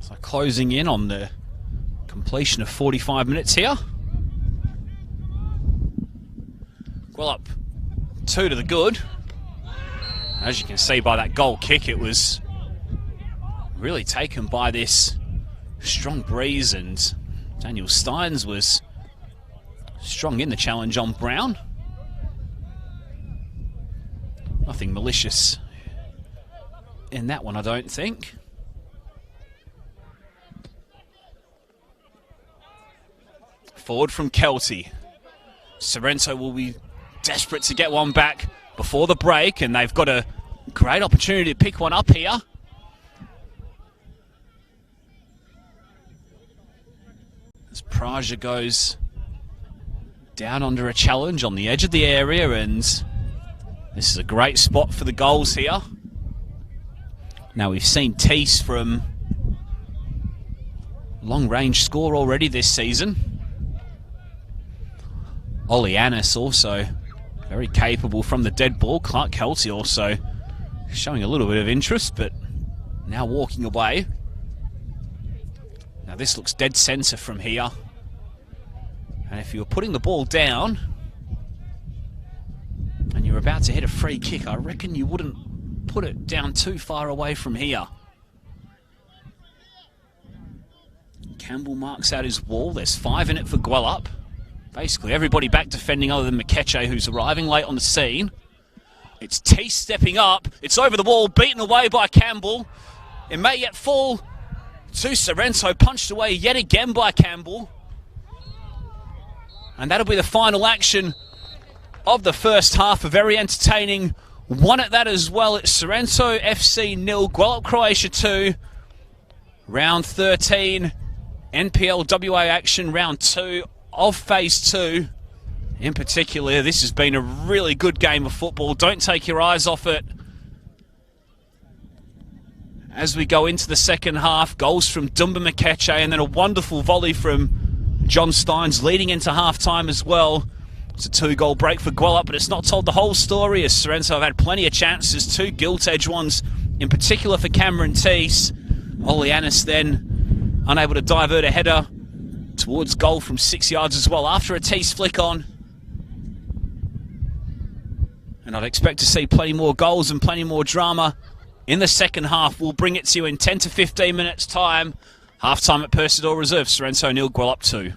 So closing in on the completion of 45 minutes here. Gwelup 2 to the good. As you can see by that goal kick, it was really taken by this strong breeze, and Daniel Steins was strong in the challenge on Brown. Nothing malicious in that one, I don't think. Forward from Kelty. Sorrento will be desperate to get one back before the break, and they've got a great opportunity to pick one up here. As Praja goes down under a challenge on the edge of the area, and this is a great spot for the goals here. Now we've seen Teese from long range score already this season. Ollie Annis also very capable from the dead ball. Clark Kelty also showing a little bit of interest, but now walking away. Now this looks dead centre from here. And if you were putting the ball down and you're about to hit a free kick, I reckon you wouldn't put it down too far away from here. Campbell marks out his wall. There's 5 in it for Gwelup. Basically everybody back defending other than Mikeche, who's arriving late on the scene. It's Teese stepping up. It's over the wall, beaten away by Campbell. It may yet fall to Sorrento, punched away yet again by Campbell. And that'll be the final action of the first half. A very entertaining one at that as well. It's Sorrento FC 0, Gwelup Croatia 2. Round 13, NPL WA action, round 2 of phase 2. In particular, this has been a really good game of football. Don't take your eyes off it. As we go into the second half, goals from Dumba Mikeche and then a wonderful volley from John Steins leading into half-time as well. It's a 2-goal break for Gwelup, but it's not told the whole story, as Sorrento have had plenty of chances, 2 gilt-edged ones, in particular for Cameron Teese. Ollie Annis then unable to divert a header towards goal from 6 yards as well after a Teese flick on. And I'd expect to see plenty more goals and plenty more drama in the second half. We'll bring it to you in 10 to 15 minutes time. Half time at Percidor Reserve, Sorrento 0, Gwelup 2.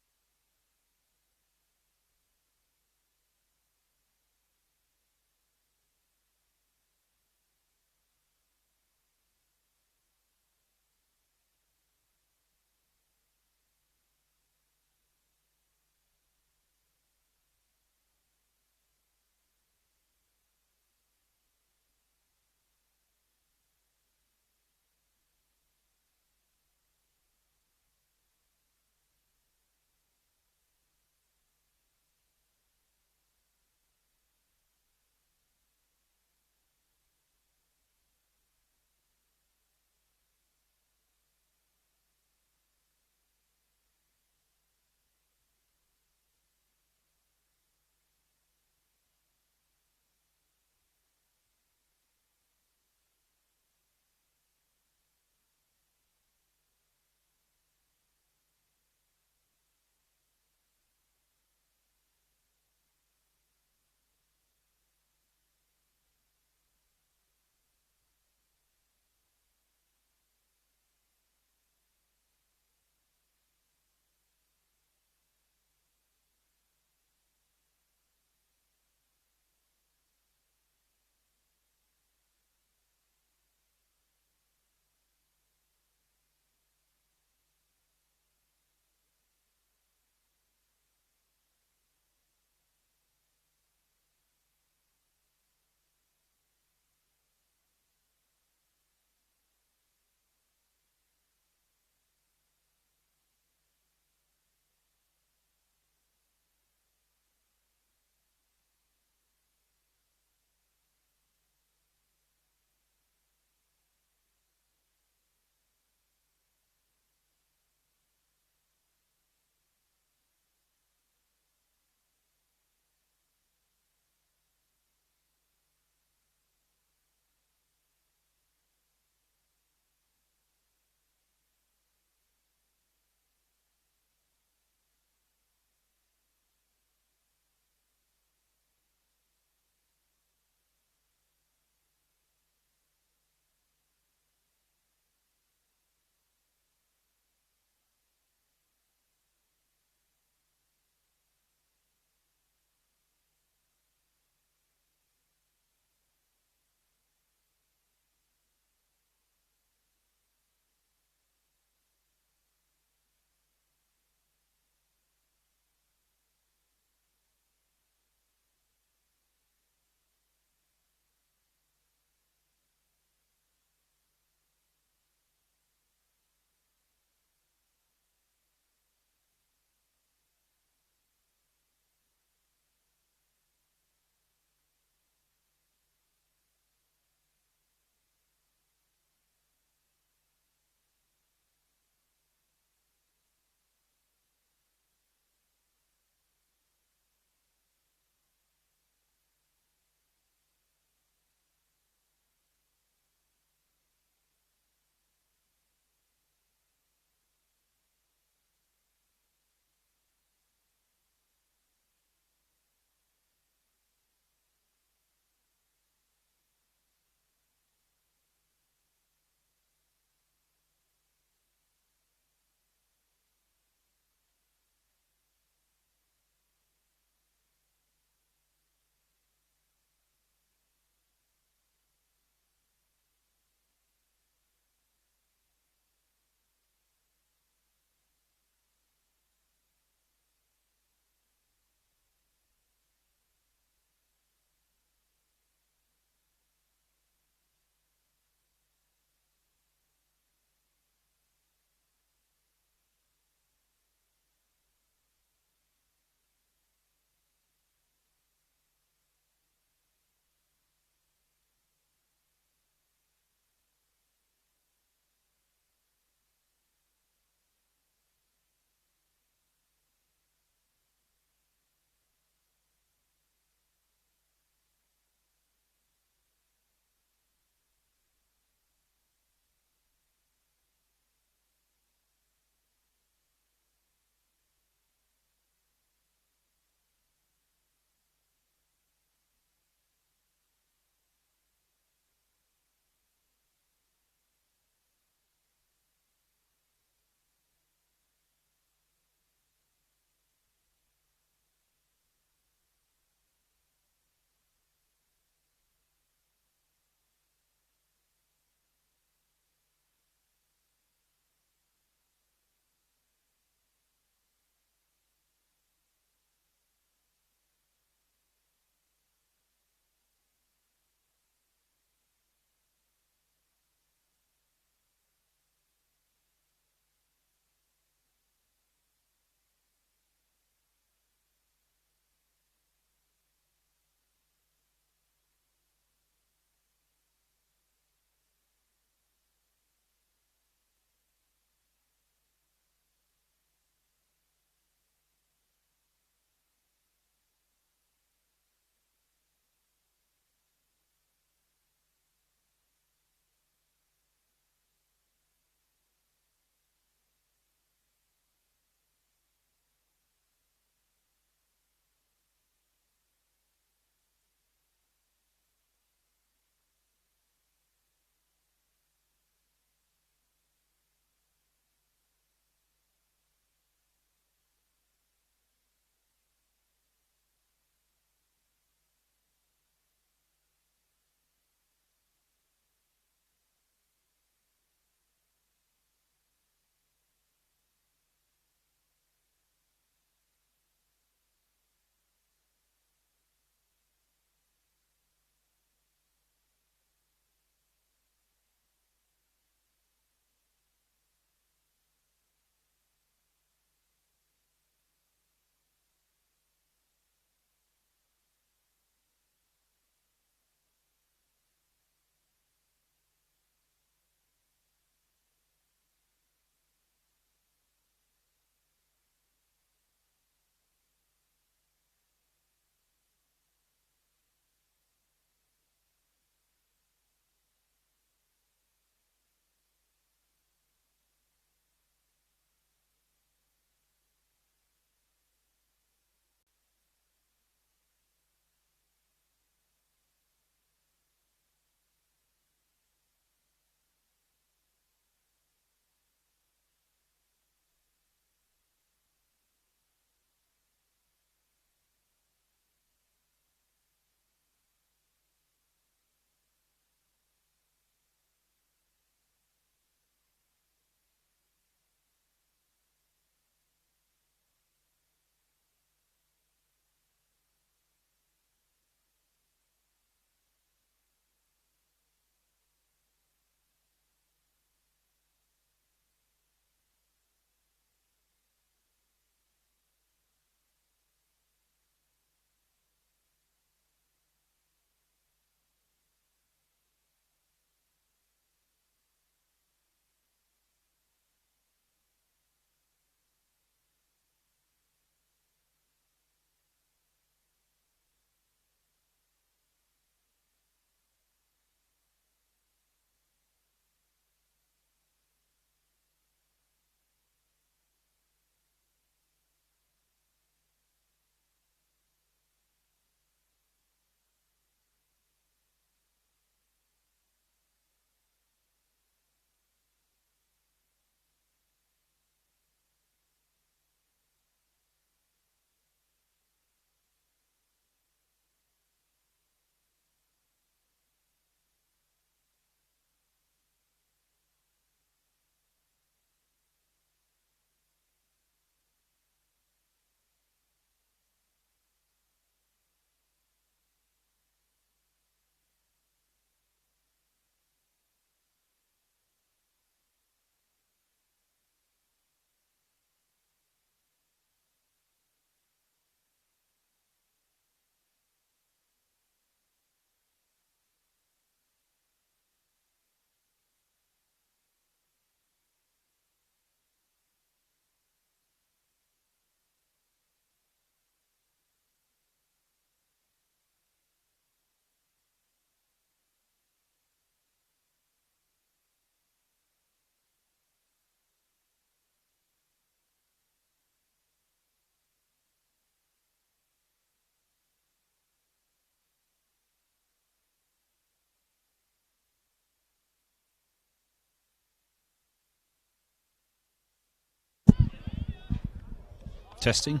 Testing.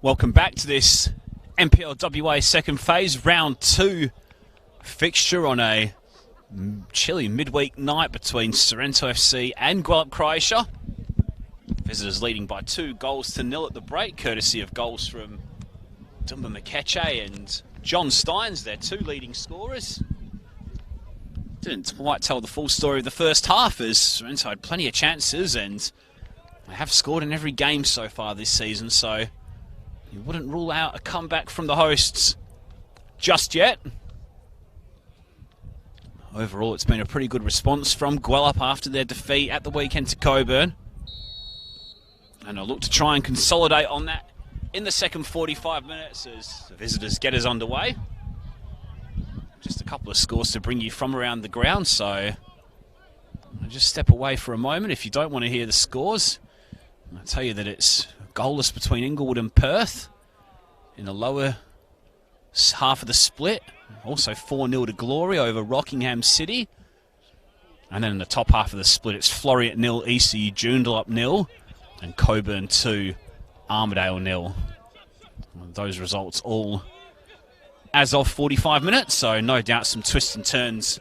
Welcome back to this NPL WA second phase, round 2 fixture on a chilly midweek night between Sorrento FC and Gwelup Croatia. Visitors leading by 2-0 at the break, courtesy of goals from Dumba Mikeche and John Steins, their 2 leading scorers. Didn't quite tell the full story of the first half, as Sorrento had plenty of chances and they have scored in every game so far this season, so you wouldn't rule out a comeback from the hosts just yet. Overall, it's been a pretty good response from Gwelup after their defeat at the weekend to Coburn. And they'll look to try and consolidate on that in the second 45 minutes as the visitors get us underway. Just a couple of scores to bring you from around the ground, so I'll just step away for a moment. If you don't want to hear the scores, I'll tell you that it's goalless between Inglewood and Perth in the lower half of the split. Also 4-0 to Glory over Rockingham City. And then in the top half of the split, it's Floriat 0, ECU Joondalup 0, and Coburn 2, Armidale 0. Those results all as of 45 minutes, so no doubt some twists and turns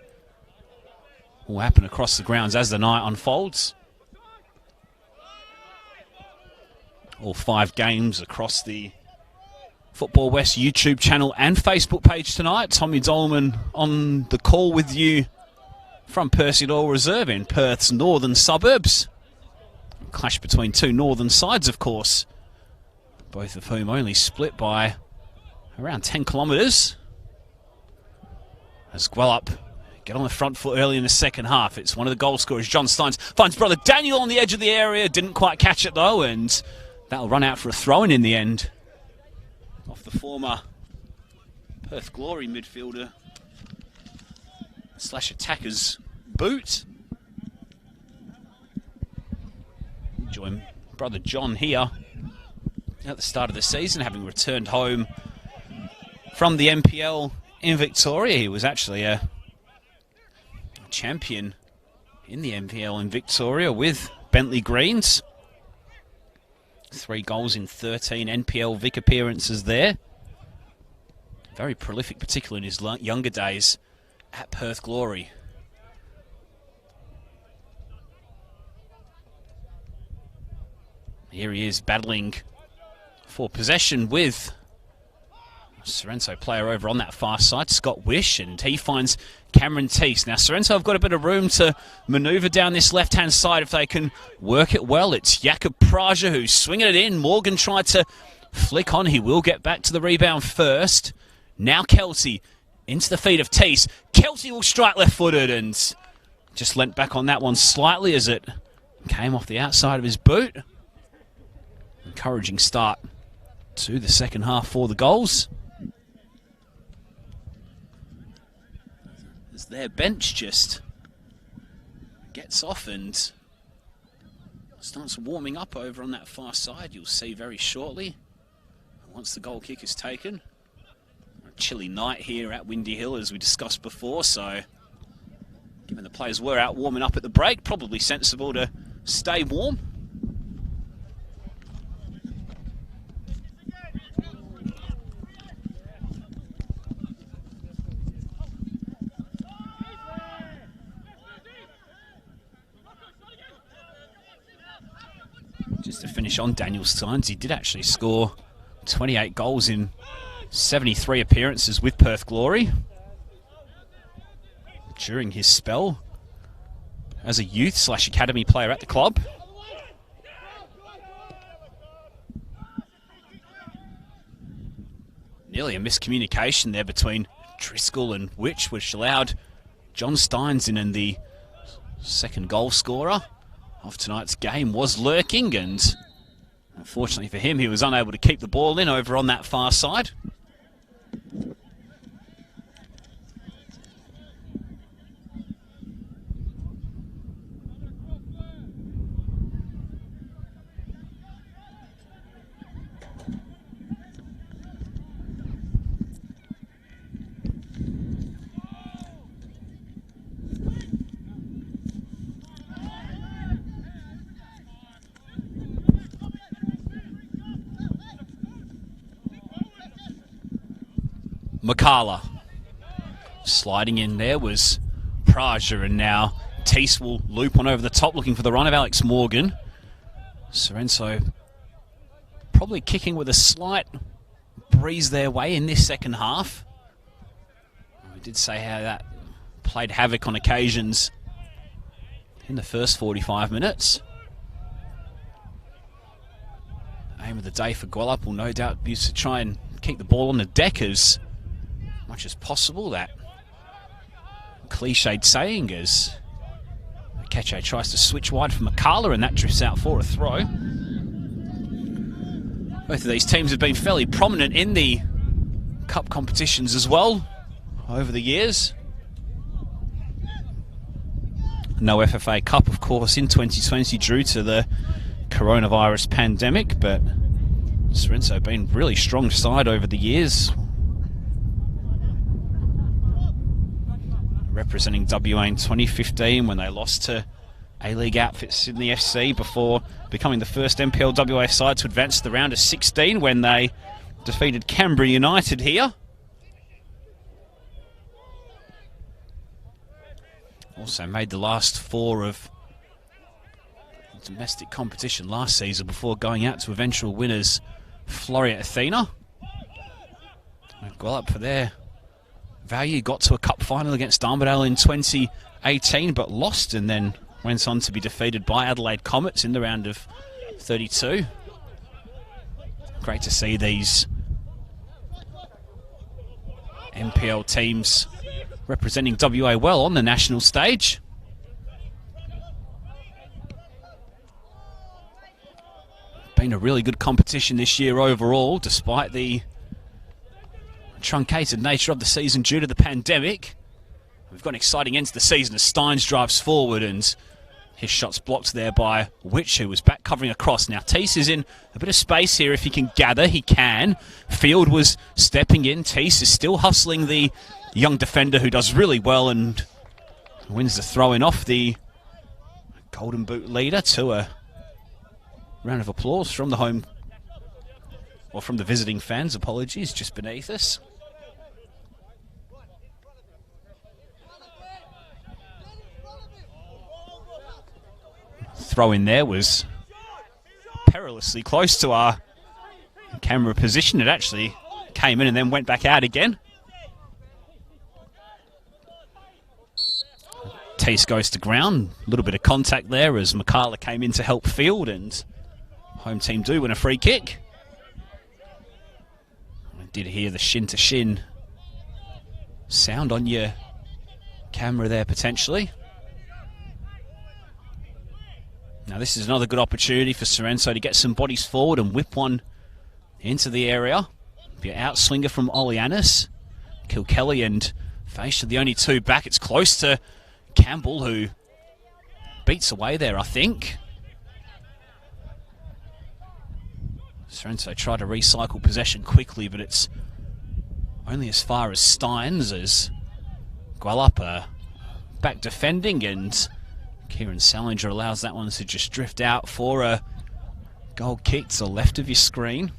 will happen across the grounds as the night unfolds. All 5 games across the Football West YouTube channel and Facebook page tonight. Tommy Dolman on the call with you from Percy Doyle Reserve in Perth's northern suburbs. A clash between 2 northern sides, of course, both of whom only split by around 10 kilometres. As Gwelup get on the front foot early in the second half. It's one of the goal scorers, John Steins, finds brother Daniel on the edge of the area. Didn't quite catch it though, and that'll run out for a throw-in in the end. Off the former Perth Glory midfielder / attacker's boot. Join brother John here at the start of the season, having returned home from the NPL in Victoria. He was actually a champion in the NPL in Victoria with Bentley Greens. 3 goals in 13 NPL Vic appearances there. Very prolific, particularly in his younger days at Perth Glory. Here he is battling for possession with a Sorrento player over on that far side, Scott Wish, and he finds Cameron Teese. Now, Sorrento have got a bit of room to manoeuvre down this left-hand side if they can work it well. It's Gwelup Croatia who's swinging it in. Morgan tried to flick on. He will get back to the rebound first. Now Kelty into the feet of Teese. Kelty will strike left-footed and just leant back on that one slightly as it came off the outside of his boot. Encouraging start to the second half for the goals. As their bench just gets off and starts warming up over on that far side, you'll see very shortly once the goal kick is taken. A chilly night here at Windy Hill, as we discussed before, so given the players were out warming up at the break, probably sensible to stay warm. Just to finish on Daniel Steins, he did actually score 28 goals in 73 appearances with Perth Glory during his spell as a youth / academy player at the club. Nearly a miscommunication there between Driscoll and Witch, which allowed John Steins in, and the second goal scorer of tonight's game was lurking, and unfortunately for him, he was unable to keep the ball in over on that far side. Makala. Sliding in there was Praja, and now Teese will loop on over the top looking for the run of Alex Morgan. Sorrento probably kicking with a slight breeze their way in this second half. We did say how that played havoc on occasions in the first 45 minutes. Aim of the day for Gwelup will no doubt be to try and keep the ball on the deck as much as possible. That cliched saying as Keche tries to switch wide for Makala, and that drifts out for a throw. Both of these teams have been fairly prominent in the cup competitions as well over the years. No FFA Cup, of course, in 2020 due to the coronavirus pandemic, but Sorrento have been a really strong side over the years, representing WA in 2015 when they lost to A-League outfit Sydney FC before becoming the first NPL WA side to advance to the round of 16 when they defeated Canberra United here. Also made the last four of domestic competition last season before going out to eventual winners Floreat Athena. Gwelup for their value got to a cup final against Armidale in 2018 but lost, and then went on to be defeated by Adelaide Comets in the round of 32. Great to see these NPL teams representing WA well on the national stage. Been a really good competition this year overall, despite the truncated nature of the season due to the pandemic. We've got an exciting end to the season as Steins drives forward, and his shot's blocked there by Witch, who was back covering across. Now Teese is in a bit of space here. If he can gather, he can. Field was stepping in. Teese is still hustling the young defender who does really well and wins the throw-in off the Golden Boot leader. To a round of applause from the home, or from the visiting fans, apologies, just beneath us. Throw in there was perilously close to our camera position. It actually came in and then went back out again. Teese goes to ground. A little bit of contact there as Makala came in to help Field, and home team do win a free kick. I did hear the shin-to-shin sound on your camera there potentially. Now this is another good opportunity for Sorrento to get some bodies forward and whip one into the area. Be an outswinger from Oleanis. Kilkelly and Faish are the only two back. It's close to Campbell, who beats away there, I think. Sorrento try to recycle possession quickly, but it's only as far as Steins, as Gwelup back defending, and Kieran Salinger allows that one to just drift out for a goal kick to the left of your screen.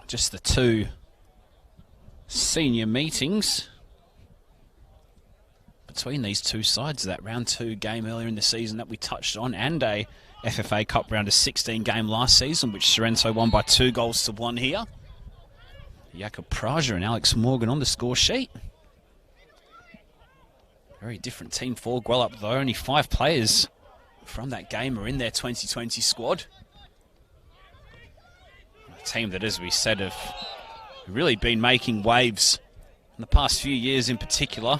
Just the two senior meetings between these two sides. That round 2 game earlier in the season that we touched on, and a FFA Cup round of 16 game last season, which Sorrento won by 2-1 here. Gwelup Croatia and Alex Morgan on the score sheet. Very different team for Gwelup though. Only 5 players from that game are in their 2020 squad. A team that, as we said, have really been making waves in the past few years in particular.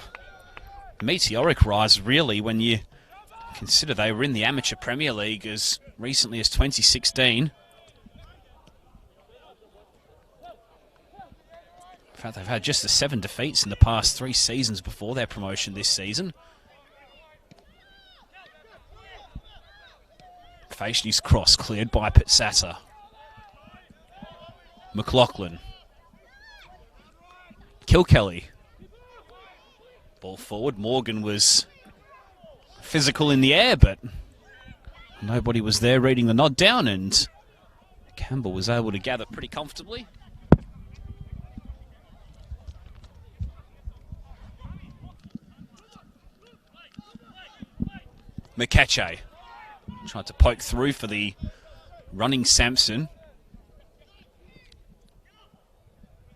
Meteoric rise, really, when you consider they were in the Amateur Premier League as recently as 2016. In fact, they've had just the 7 defeats in the past 3 seasons before their promotion this season. Faishni's cross cleared by Pitsata. McLaughlin. Kilkelly. Ball forward. Morgan was physical in the air, but nobody was there reading the nod down, and Campbell was able to gather pretty comfortably. McKeche tried to poke through for the running Sampson.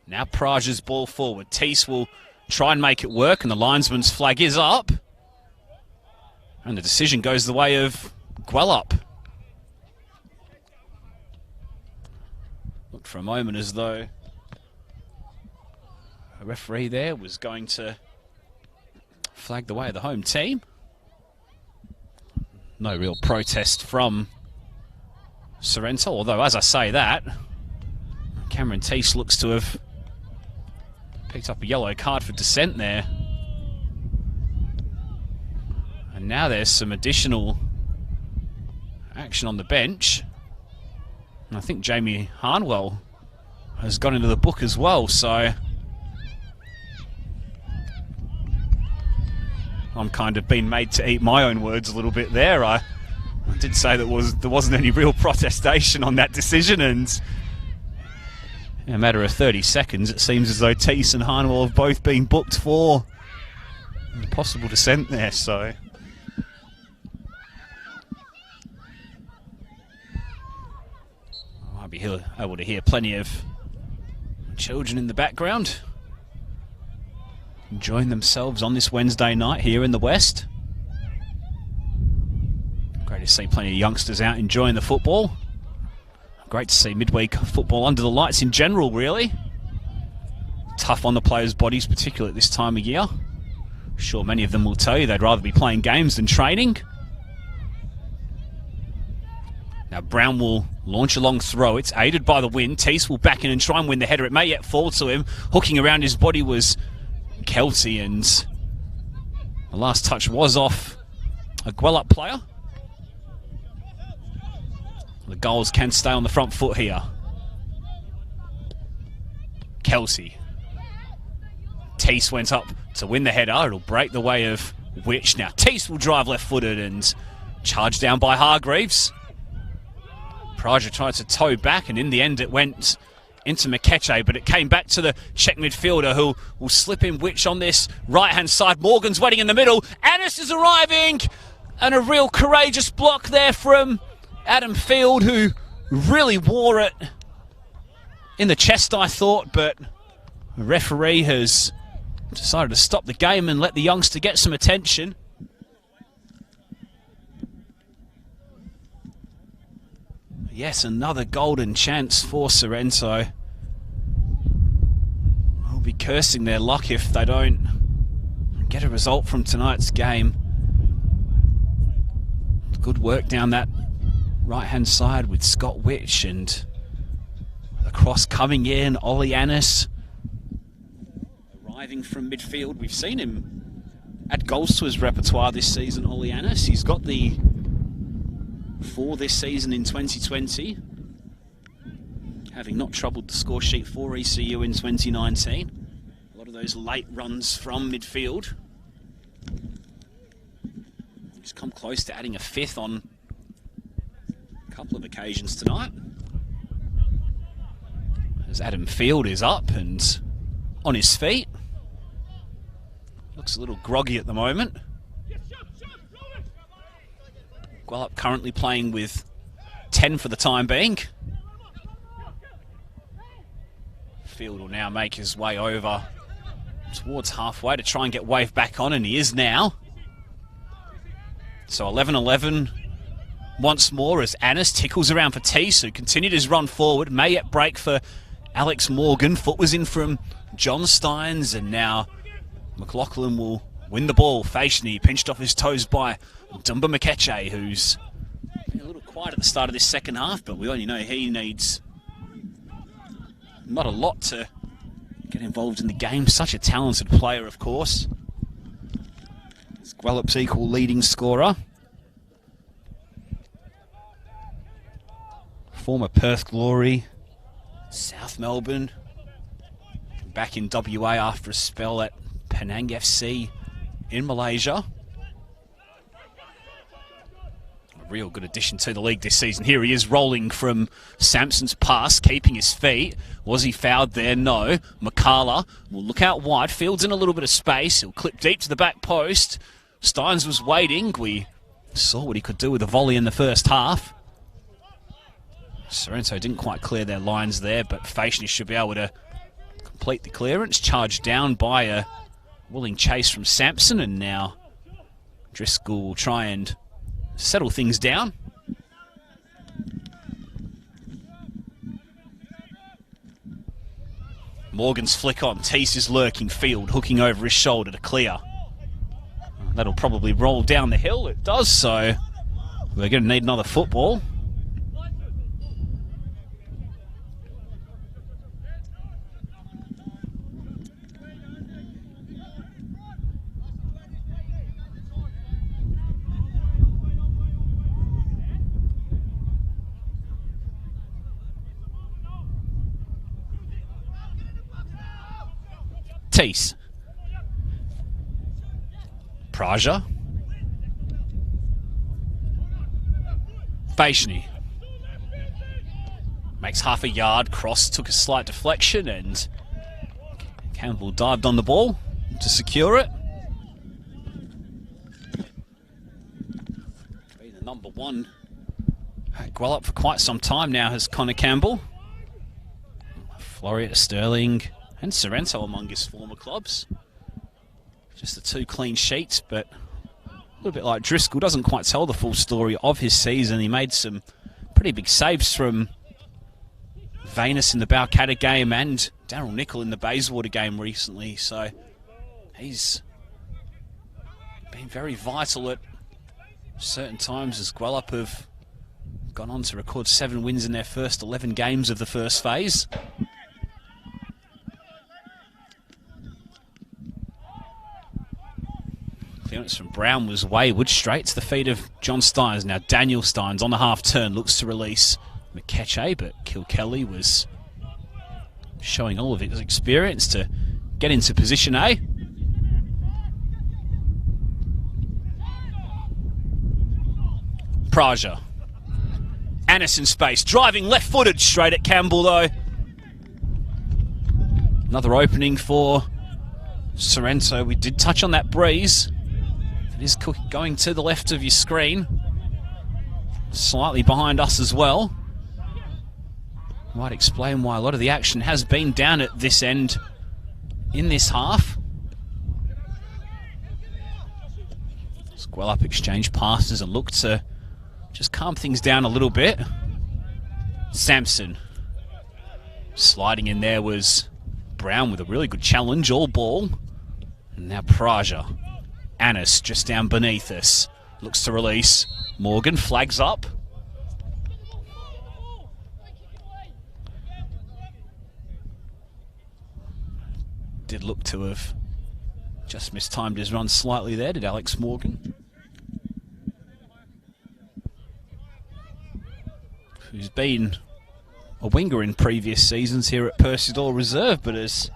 Now Praja's ball forward. Teese will try and make it work, and the linesman's flag is up. And the decision goes the way of Gwelup. Looked for a moment as though a referee there was going to flag the way of the home team. No real protest from Sorrento, although as I say that, Cameron Teese looks to have picked up a yellow card for dissent there. And now there's some additional action on the bench. And I think Jamie Harnwell has gone into the book as well, so I'm kind of being made to eat my own words a little bit there. I did say that there wasn't any real protestation on that decision, and in a matter of 30 seconds it seems as though Teese and Harnwell have both been booked for possible dissent there, so I'll be able to hear plenty of children in the background enjoying themselves on this Wednesday night here in the West. Great to see plenty of youngsters out enjoying the football. Great to see midweek football under the lights in general, really. Tough on the players' bodies, particularly at this time of year. I'm sure many of them will tell you they'd rather be playing games than training. Now Brown will launch a long throw. It's aided by the wind. Teese will back in and try and win the header. It may yet fall to him. Hooking around his body was Kelty, and the last touch was off a Gwelup player. The goals can stay on the front foot here. Kelty. Teese went up to win the header. It'll break the way of Which. Now Teese will drive left-footed and charge down by Hargreaves. Praja tried to toe back, and in the end it went into McKeche, but it came back to the Czech midfielder who will slip in Which on this right-hand side. Morgan's waiting in the middle. Annis is arriving, and a real courageous block there from Adam Field, who really wore it in the chest, I thought, but the referee has decided to stop the game and let the youngster get some attention. Yes, another golden chance for Sorrento. They'll be cursing their luck if they don't get a result from tonight's game. Good work down that right-hand side with Scott Which, and the cross coming in. Ollie Annis arriving from midfield. We've seen him add goals to his repertoire this season, Ollie Annis. He's got the 4 this season in 2020, having not troubled the score sheet for ECU in 2019. A lot of those late runs from midfield. He's come close to adding a 5th on a couple of occasions tonight. As Adam Field is up and on his feet. Looks a little groggy at the moment. Gwelup currently playing with 10 for the time being. Field will now make his way over towards halfway to try and get Wave back on, and he is now. So 11-11 once more as Annis tickles around for Teese, who continued his run forward. May yet break for Alex Morgan. Foot was in from John Steins, and now McLaughlin will win the ball. Fashni pinched off his toes by Dumba McKeche, who's been a little quiet at the start of this second half, but we only know he needs not a lot to get involved in the game. Such a talented player, of course. It's Gwelup's equal leading scorer. Former Perth Glory, South Melbourne, back in WA after a spell at Penang FC in Malaysia. A real good addition to the league this season. Here he is rolling from Sampson's pass, keeping his feet. Was he fouled there? No. Makala will look out wide, fields in a little bit of space. He'll clip deep to the back post. Steins was waiting. We saw what he could do with a volley in the first half. Sorrento didn't quite clear their lines there, but Faciani should be able to complete the clearance. Charged down by a willing chase from Sampson, and now Driscoll will try and settle things down. Morgan's flick on. Teese is lurking field, hooking over his shoulder to clear. That'll probably roll down the hill. It does so. We're going to need another football. Teese. Praja. Faciani. Makes half a yard, cross, took a slight deflection, and Campbell dived on the ball to secure it. Been the number one at Gwelup for quite some time now has Connor Campbell. Floreat, Sterling and Sorrento among his former clubs. Just the 2 clean sheets, but a little bit like Driscoll, doesn't quite tell the full story of his season. He made some pretty big saves from Venus in the Balcatta game and Darryl Nicol in the Bayswater game recently, so he's been very vital at certain times as Gwelup have gone on to record 7 wins in their first 11 games of the first phase. Clearance from Brown was wayward, straight to the feet of John Steins. Now Daniel Steins on the half turn looks to release McKeche, but Kilkelly was showing all of his experience to get into position A. Praja. Annis in space, driving left-footed straight at Campbell though. Another opening for Sorrento. We did touch on that breeze. It is going to the left of your screen. Slightly behind us as well. Might explain why a lot of the action has been down at this end in this half. Gwelup exchange passes and look to just calm things down a little bit. Sampson. Sliding in there was Brown with a really good challenge, all ball. And now Praja. Annis just down beneath us. Looks to release. Morgan flags up. Did look to have just mistimed his run slightly there, did Alex Morgan. Who's been a winger in previous seasons here at Percy-Doyle Reserve, but has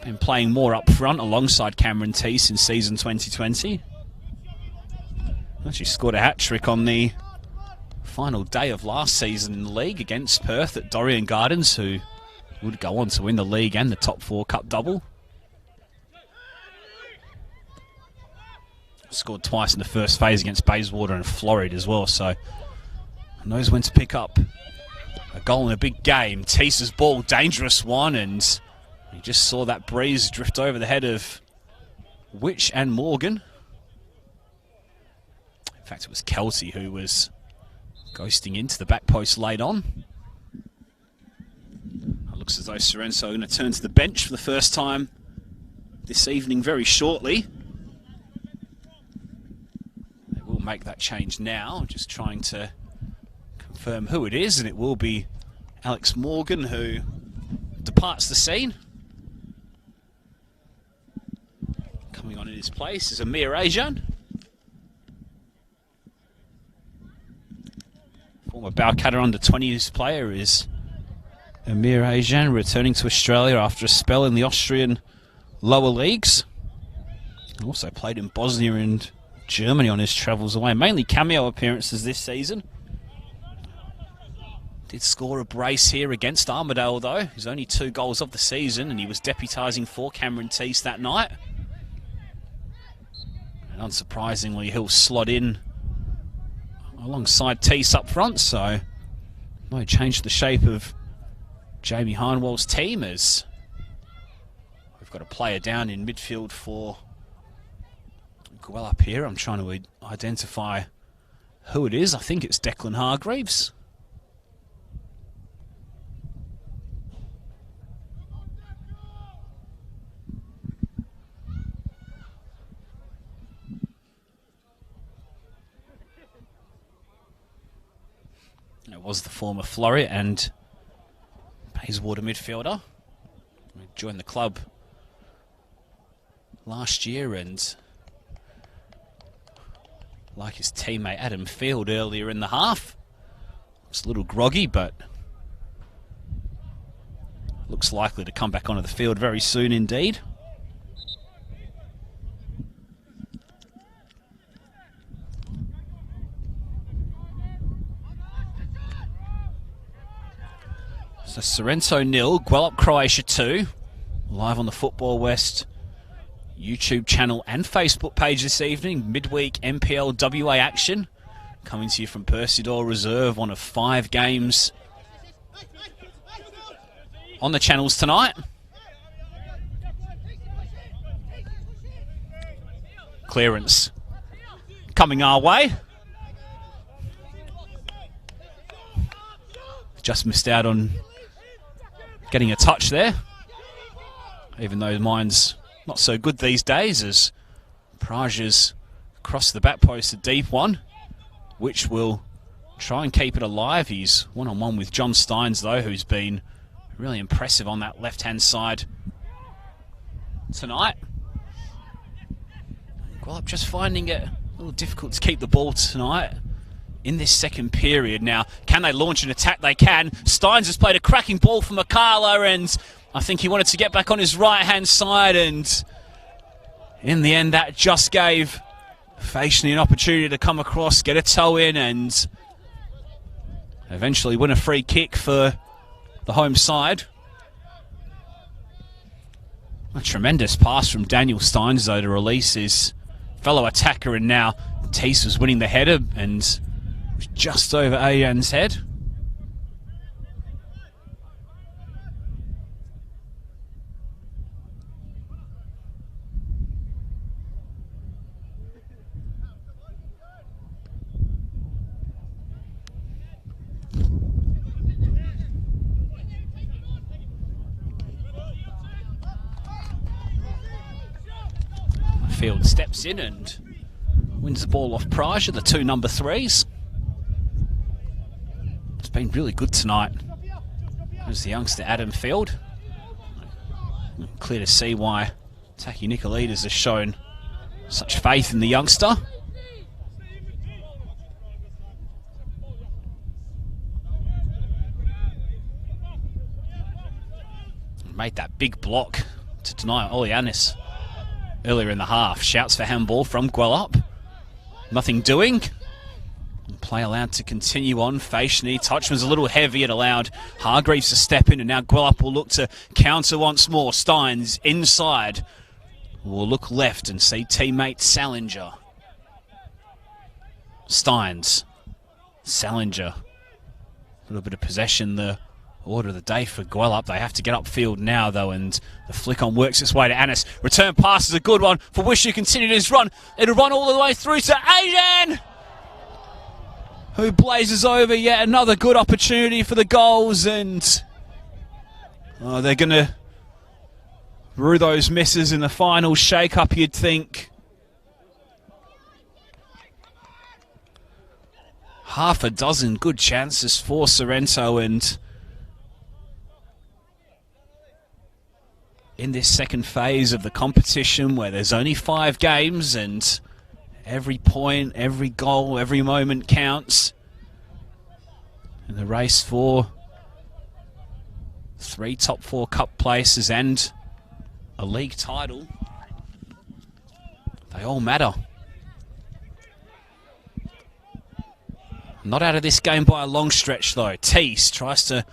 been playing more up front alongside Cameron Teese in season 2020. Actually scored a hat-trick on the final day of last season in the league against Perth at Dorrien Gardens, who would go on to win the league and the top 4 cup double. Scored twice in the first phase against Bayswater and Floreat as well, so knows when to pick up a goal in a big game. Teese's ball, dangerous one, and you just saw that breeze drift over the head of Witch and Morgan. In fact, it was Kelsey who was ghosting into the back post late on. It looks as though Sorrento are going to turn to the bench for the first time this evening very shortly. They will make that change now, just trying to confirm who it is, and it will be Alex Morgan who departs the scene. Coming on in his place is Amir Ajan. Former Balcatta under-20s player is Emir Ajan returning to Australia after a spell in the Austrian lower leagues. Also played in Bosnia and Germany on his travels away. Mainly cameo appearances this season. Did score a brace here against Armidale though. He's only 2 goals of the season and he was deputising for Cameron Teese that night. And unsurprisingly he'll slot in alongside Teese up front, so might change the shape of Jamie Harnwell's team as we've got a player down in midfield for Gwelup here. I'm trying to identify who it is. I think it's Declan Hargreaves. It was the former Floreat and Bayswater midfielder. He joined the club last year and, like his teammate Adam Field earlier in the half, was a little groggy, but looks likely to come back onto the field very soon indeed. So Sorrento 0, Gwelup Croatia 2. Live on the Football West YouTube channel and Facebook page this evening. Midweek NPL WA action. Coming to you from Percydor Reserve, one of 5 games on the channels tonight. Clearance coming our way. Just missed out on getting a touch there, even though mine's not so good these days, as Praja's across the back post, a deep one, which will try and keep it alive. He's one-on-one with John Steins though, who's been really impressive on that left-hand side tonight. Gwelup just finding it a little difficult to keep the ball tonight in this second period. Now, can they launch an attack? They can. Steins has played a cracking ball for Makala, and I think he wanted to get back on his right-hand side, and in the end that just gave Faciani an opportunity to come across, get a toe in, and eventually win a free kick for the home side. A tremendous pass from Daniel Steins though to release his fellow attacker, and now Teese was winning the header and just over Ayan's head. Field steps in and wins the ball off Praja, the 2 number 3s. It's been really good tonight. There's the youngster Adam Field. Clear to see why Taki Nicolaides has shown such faith in the youngster. Made that big block to deny Olianis earlier in the half. Shouts for handball from Gwelup. Nothing doing. Play allowed to continue on. Faciani, touch was a little heavy. It allowed Hargreaves to step in, and now Gwelup will look to counter once more. Steins inside. Will look left and see teammate Salinger. Steins. Salinger. A little bit of possession, the order of the day for Gwelup. They have to get upfield now though, and the flick on works its way to Anis. Return pass is a good one for Wishu. Continued his run. It'll run all the way through to Ayan, who blazes over yet another good opportunity for the goals, and they're going to rue those misses in the final shake-up, you'd think. Half a dozen good chances for Sorrento, and in this second phase of the competition where there's only 5 games and every point, every goal, every moment counts in the race for 3 top 4 cup places and a league title. They all matter. Not out of this game by a long stretch though. Teese tries to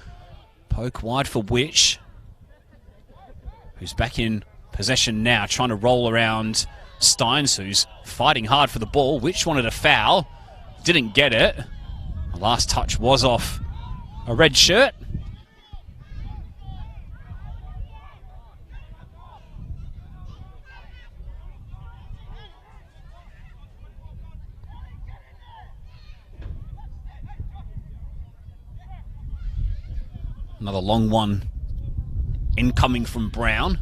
poke wide for Witch, who's back in possession now, trying to roll around Steins, who's fighting hard for the ball. Witch wanted a foul, didn't get it. The last touch was off a red shirt. Another long one incoming from Brown.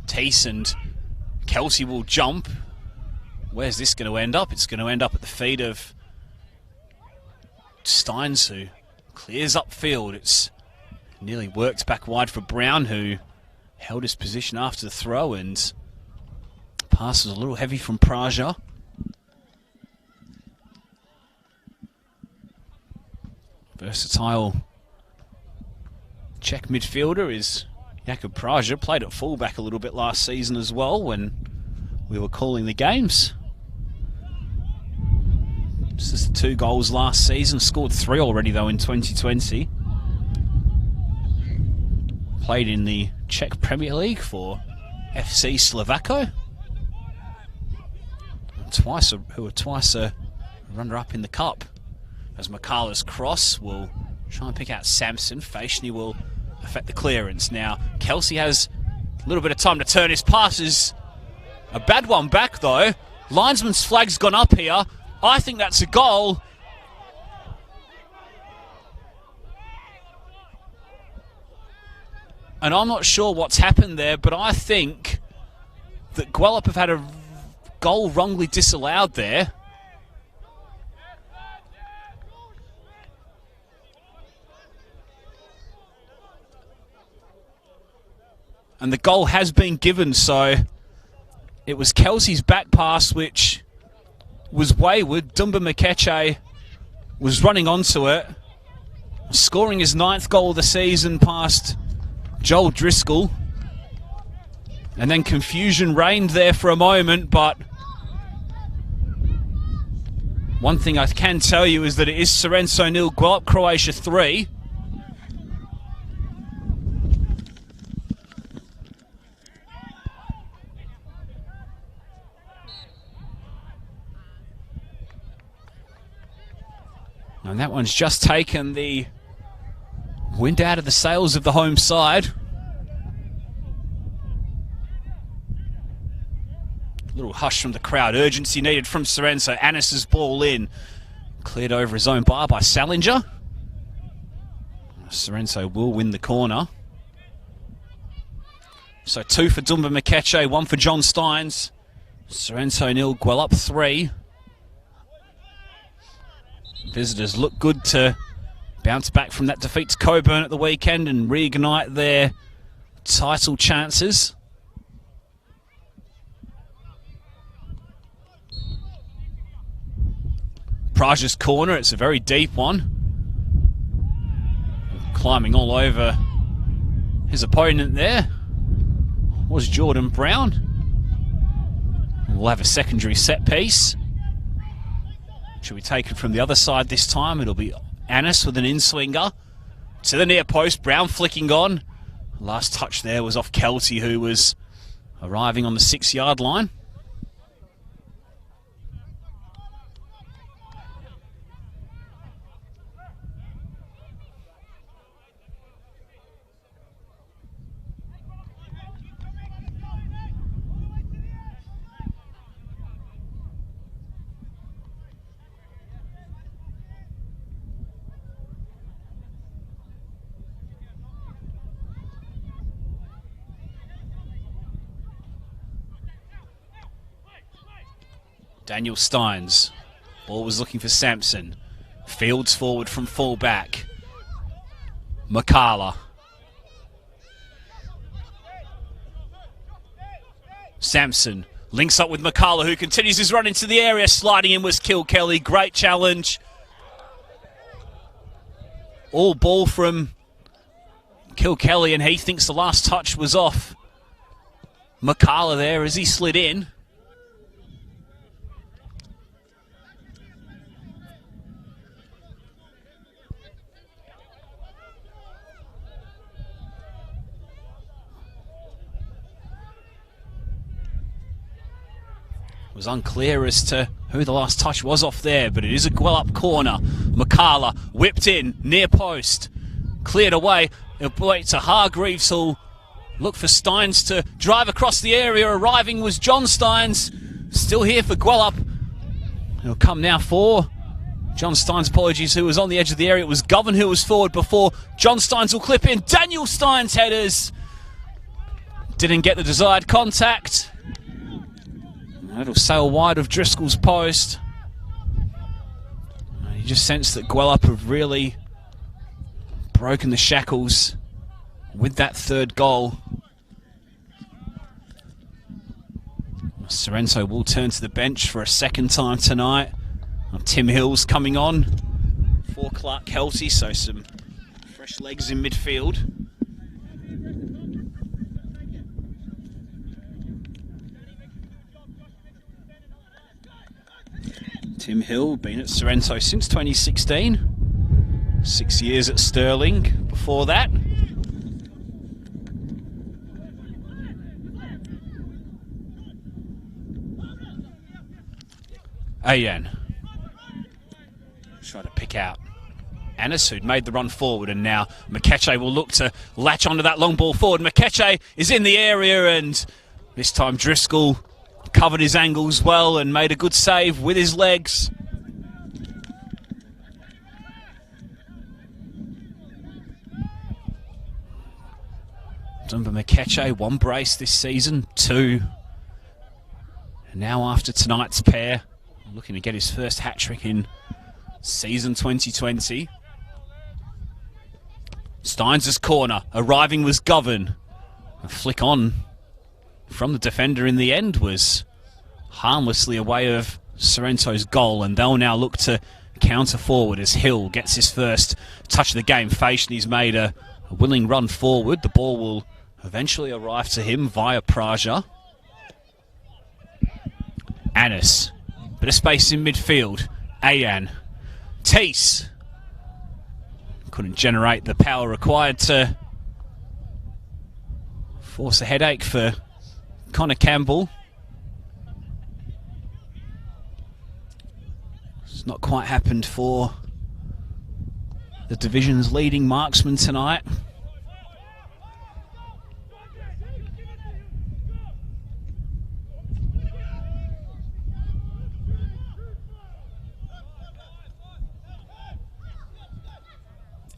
Teese and Kelsey will jump. Where's this going to end up? It's going to end up at the feet of Steins, who clears upfield. It's nearly worked back wide for Brown, who held his position after the throw, and the pass was a little heavy from Praja. Versatile Czech midfielder is Jakub Praja. Played at fullback a little bit last season as well when we were calling the games. This is 2 goals last season. Scored 3 already though in 2020. Played in the Czech Premier League for FC Slovácko. Who were twice a runner-up in the cup. As Makala's cross will try and pick out Samson. Fashni will affect the clearance. Now, Kelsey has a little bit of time to turn his passes. A bad one back, though. Linesman's flag's gone up here. I think that's a goal. And I'm not sure what's happened there, but I think that Gwelup have had a goal wrongly disallowed there. And the goal has been given, so it was Kelsey's back pass which was wayward. Dumba Mikeche was running onto it, scoring his 9th goal of the season past Joel Driscoll. And then confusion reigned there for a moment, but one thing I can tell you is that it is Sorrento 0, Gwelup Croatia 3. And that one's just taken the wind out of the sails of the home side. A little hush from the crowd. Urgency needed from Sorrento. Annis's ball in. Cleared over his own bar by Salinger. Sorrento will win the corner. So 2 for Dumba Mikeche, 1 for John Steins. Sorrento 0, Gwelup 3. Visitors look good to bounce back from that defeat to Coburn at the weekend and reignite their title chances. Praja's corner, it's a very deep one. Climbing all over his opponent there was Jordan Brown. We'll have a secondary set piece. Should be taken from the other side this time. It'll be Annis with an in-swinger to the near post. Brown flicking on. Last touch there was off Kelsey, who was arriving on the 6-yard line. Daniel Steins. Ball was looking for Sampson. Fields forward from fullback. Makala. Sampson links up with Makala, who continues his run into the area. Sliding in was Kilkelly. Great challenge. All ball from Kilkelly, and he thinks the last touch was off Makala there as he slid in. It was unclear as to who the last touch was off there, but it is a Gwelup corner. Makala whipped in, near post, cleared away. It'll wait to Hargreaves, who'll look for Steins to drive across the area. Arriving was John Steins, still here for Gwelup. It'll come now for John Steins, apologies, who was on the edge of the area. It was Govan who was forward before. John Steins will clip in. Daniel Steins headers. Didn't get the desired contact. It'll sail wide of Driscoll's post. You just sense that Gwelup have really broken the shackles with that third goal. Sorrento will turn to the bench for a second time tonight. Tim Hill's coming on for Clark Kelty, so some fresh legs in midfield. Tim Hill, been at Sorrento since 2016. 6 years at Stirling before that. Ayan. Trying to pick out Annis, who'd made the run forward, and now Mikeche will look to latch onto that long ball forward. Mikeche is in the area, and this time Driscoll covered his angles well and made a good save with his legs. Done by Mikeche, 1 brace this season, 2. And now after tonight's pair, looking to get his first hat-trick in season 2020. Steins' corner, arriving was Govan. A flick on from the defender in the end was harmlessly away of Sorrento's goal, and they'll now look to counter forward as Hill gets his first touch of the game. He's made a willing run forward. The ball will eventually arrive to him via Praja. Annis, bit of space in midfield. Ayan, Teese couldn't generate the power required to force a headache for Connor Campbell. It's not quite happened for the division's leading marksman tonight.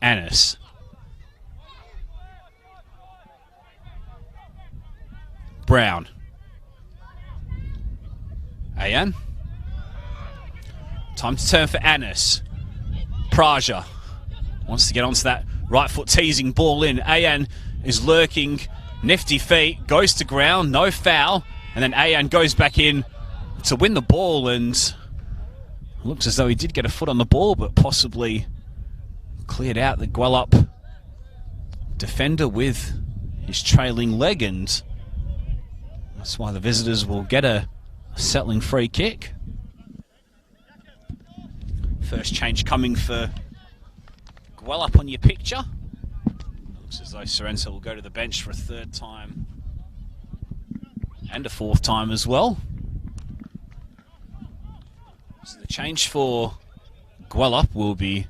Annis. Brown. Ayan. Time to turn for Annis. Praja wants to get onto that right foot, teasing ball in. Ayan is lurking, nifty feet, goes to ground, no foul, and then Ayan goes back in to win the ball, and looks as though he did get a foot on the ball, but possibly cleared out the Gwelup defender with his trailing leg, and that's why the visitors will get a settling free kick. First change coming for Gwelup on your picture. Looks as though Sorrento will go to the bench for a third time and a fourth time as well. So the change for Gwelup will be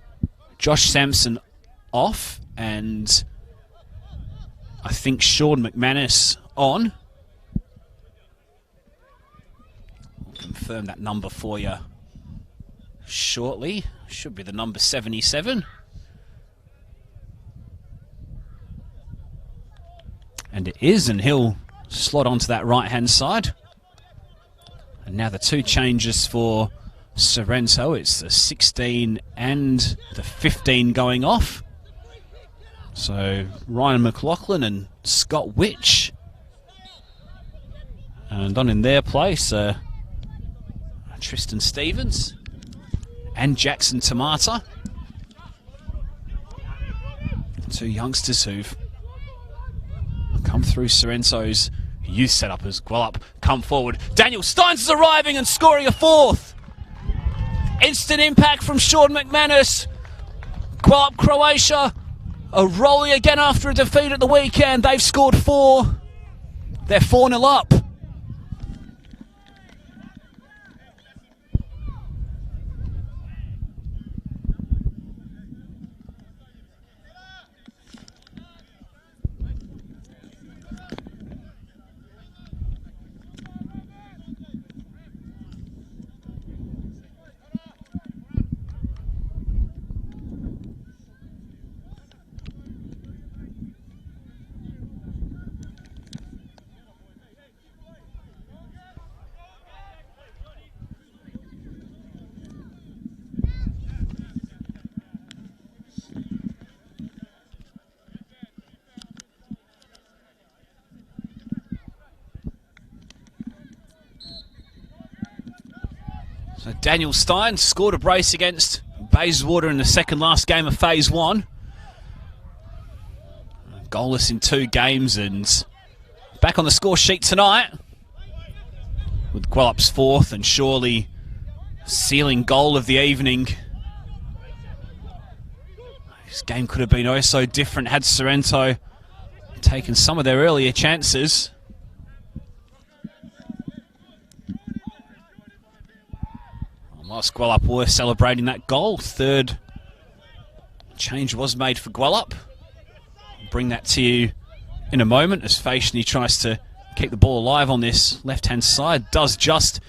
Josh Sampson off, and I think Sean McManus on. I'll confirm that number for you shortly. Should be the number 77. And it is, and he'll slot onto that right-hand side. And now the 2 changes for Sorrento. It's the 16 and the 15 going off. So Ryan McLaughlin and Scott Witch. And on in their place, Tristan Stevens and Jackson Tamata. 2 youngsters who've come through Sorrento's youth setup as Gwelup come forward. Daniel Steins is arriving and scoring a fourth. Instant impact from Sean McManus. Gwelup Croatia are rolling again after a defeat at the weekend. They've scored 4. They're 4-0 up. So Daniel Stein scored a brace against Bayswater in the second last game of Phase 1. Goalless in 2 games and back on the score sheet tonight with Gwelup's 4th and surely sealing goal of the evening. This game could have been oh so different had Sorrento taken some of their earlier chances. Whilst Gwelup were celebrating that goal, 3rd change was made for Gwelup. I'll bring that to you in a moment as Faishni tries to keep the ball alive on this left-hand side. Does just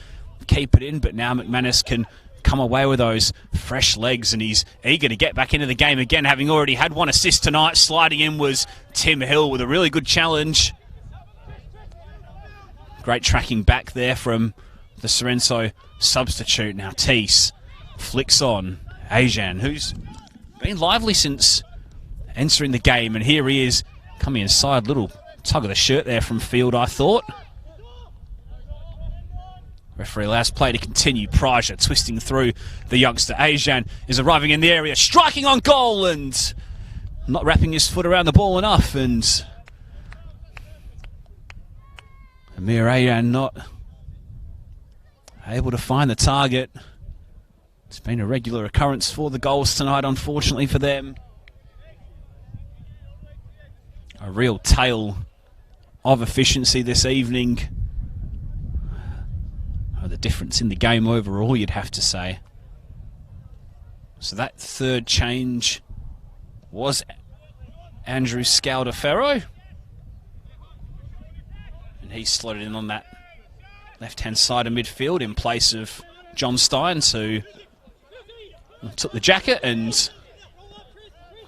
keep it in, but now McManus can come away with those fresh legs and he's eager to get back into the game again, having already had 1 assist tonight. Sliding in was Tim Hill with a really good challenge. Great tracking back there from the Sorrento substitute. Now Teese flicks on Ajan, who's been lively since entering the game, and here he is coming inside. Little tug of the shirt there from Field, I thought. Referee allows play to continue. Praja twisting through the youngster. Ajan is arriving in the area, striking on goal and not wrapping his foot around the ball enough, and Amir Ajan not able to find the target. It's been a regular occurrence for the goals tonight, unfortunately for them. A real tale of efficiency this evening. The difference in the game overall, you'd have to say. So that 3rd change was Andrew Scaldaferro. And he slotted in on that left-hand side of midfield in place of John Steins, who took the jacket and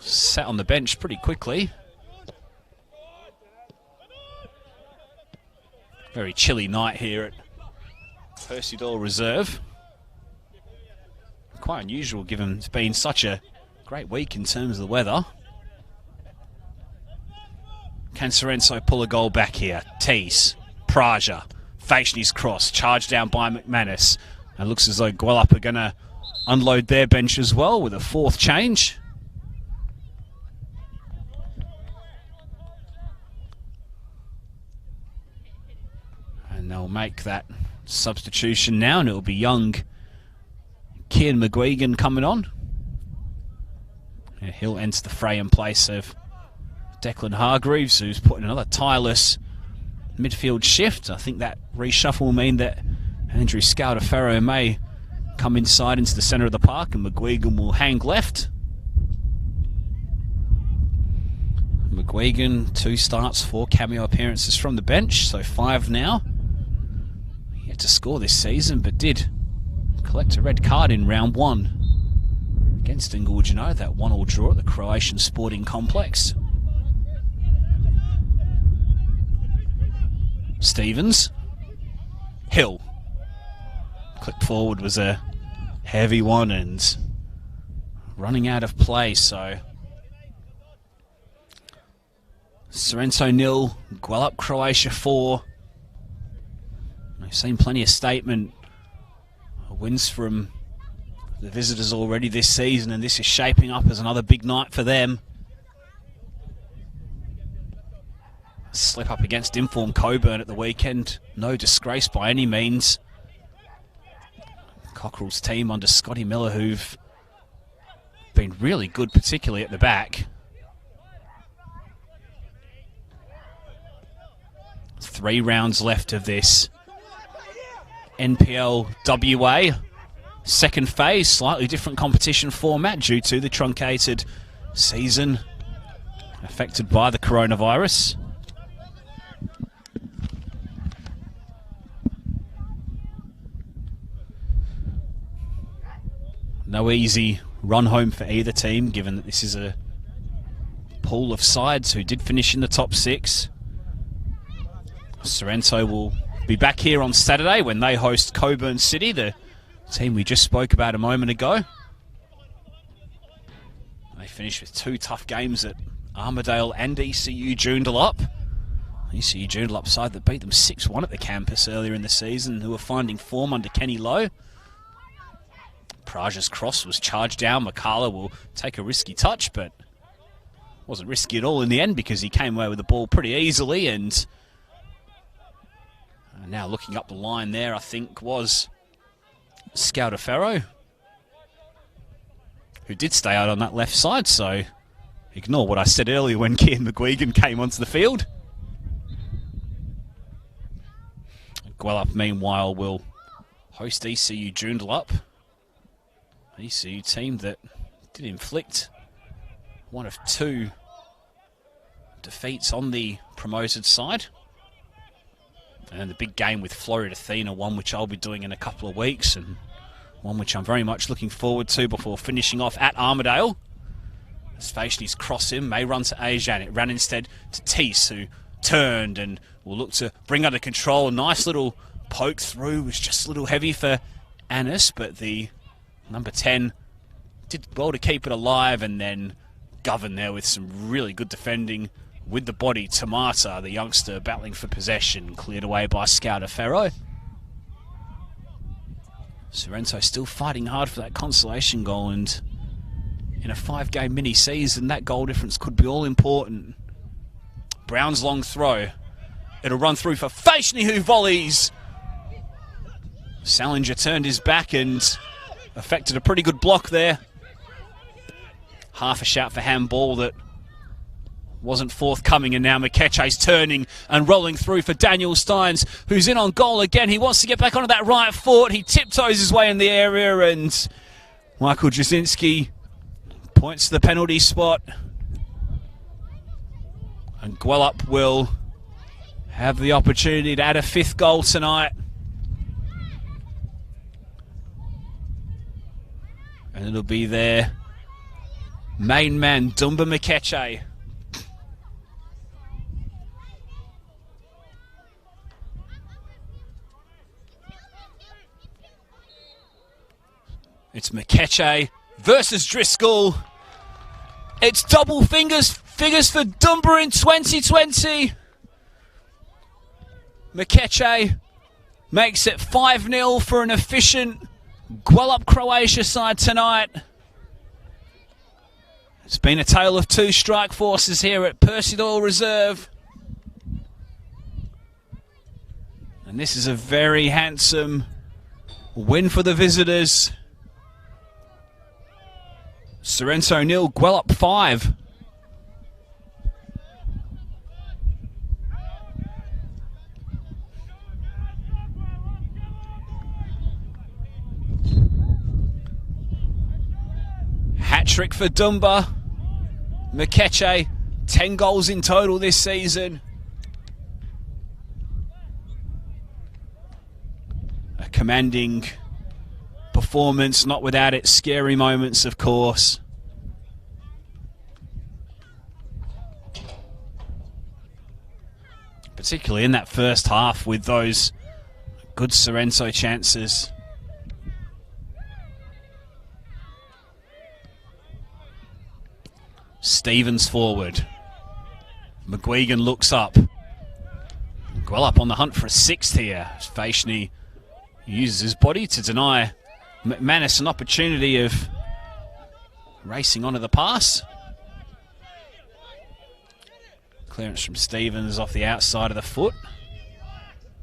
sat on the bench pretty quickly. Very chilly night here at Percy Doyle Reserve. Quite unusual given it's been such a great week in terms of the weather. Can Sorrento pull a goal back here? Teese, Praja, Faishni's cross, charged down by McManus. It looks as though Gwelup are going to unload their bench as well with a 4th change. And they'll make that substitution now, and it'll be young Kian McGuigan coming on. He'll enter the fray in place of Declan Hargreaves, who's put in another tireless midfield shift. I think that reshuffle will mean that Andrew Scaldaferro may come inside into the centre of the park and McGuigan will hang left. McGuigan, 2 starts, 4 cameo appearances from the bench, so 5 now. Yet to score this season, but did collect a red card in round 1 against Inglewood, you know, that 1-1 draw at the Croatian Sporting Complex. Stevens, Hill, click forward was a heavy one and running out of play, so Sorrento 0, Gwelup Croatia 4. I've seen plenty of statement wins from the visitors already this season, and this is shaping up as another big night for them. slip up against informed Coburn at the weekend. No disgrace by any means. Cockerell's team under Scotty Miller, who've been really good, particularly at the back. 3 rounds left of this NPL WA second phase, slightly different competition format due to the truncated season affected by the coronavirus. No easy run home for either team, given that this is a pool of sides who did finish in the top 6. Sorrento will be back here on Saturday when they host Coburn City, the team we just spoke about a moment ago. They finished with 2 tough games at Armidale and ECU Joondalup. ECU Joondalup side that beat them 6-1 at the campus earlier in the season, who were finding form under Kenny Lowe. Praja's cross was charged down. Makala will take a risky touch, but wasn't risky at all in the end because he came away with the ball pretty easily. And now looking up the line there, I think, was Scaldaferro, who did stay out on that left side, so ignore what I said earlier when Kian McGuigan came onto the field. Gwelup, meanwhile, will host ECU Joondalup. ECU team that did inflict one of 2 defeats on the promoted side. And the big game with Florida Athena, one which I'll be doing in a couple of weeks, and one which I'm very much looking forward to before finishing off at Armidale. As Faishni's cross him, may run to Ajan. It ran instead to Teese, who turned and will look to bring under control. Nice little poke through, was just a little heavy for Annis, but the number 10 did well to keep it alive, and then Govan there with some really good defending with the body. Tamata, the youngster, battling for possession, cleared away by Scaldaferro. Sorrento still fighting hard for that consolation goal, and in a 5-game mini-season, that goal difference could be all important. Brown's long throw. It'll run through for Faishni, who volleys. Salinger turned his back and affected a pretty good block there. Half a shout for handball that wasn't forthcoming, and now Mikeche's turning and rolling through for Daniel Steins, who's in on goal again. He wants to get back onto that right foot. He tiptoes his way in the area, and Michael Jasinski points to the penalty spot. And Gwelup will have the opportunity to add a 5th goal tonight. And it'll be their main man, Dumba Mikeche. It's Mikeche versus Driscoll. It's double figures for Dumba in 2020. Mikeche makes it 5-0 for an efficient Gwelup Croatia side tonight. It's been a tale of 2 strike forces here at Percy Doyle Reserve. And this is a very handsome win for the visitors. Sorrento 0, Gwelup 5. Hat-trick for Dumba. Mikeche, 10 goals in total this season. A commanding performance, not without its scary moments, of course. Particularly in that first half with those good Sorrento chances. Stevens forward. McGuigan looks up. Gwelup on the hunt for a 6th here. Faishni uses his body to deny McManus an opportunity of racing onto the pass. Clearance from Stevens off the outside of the foot.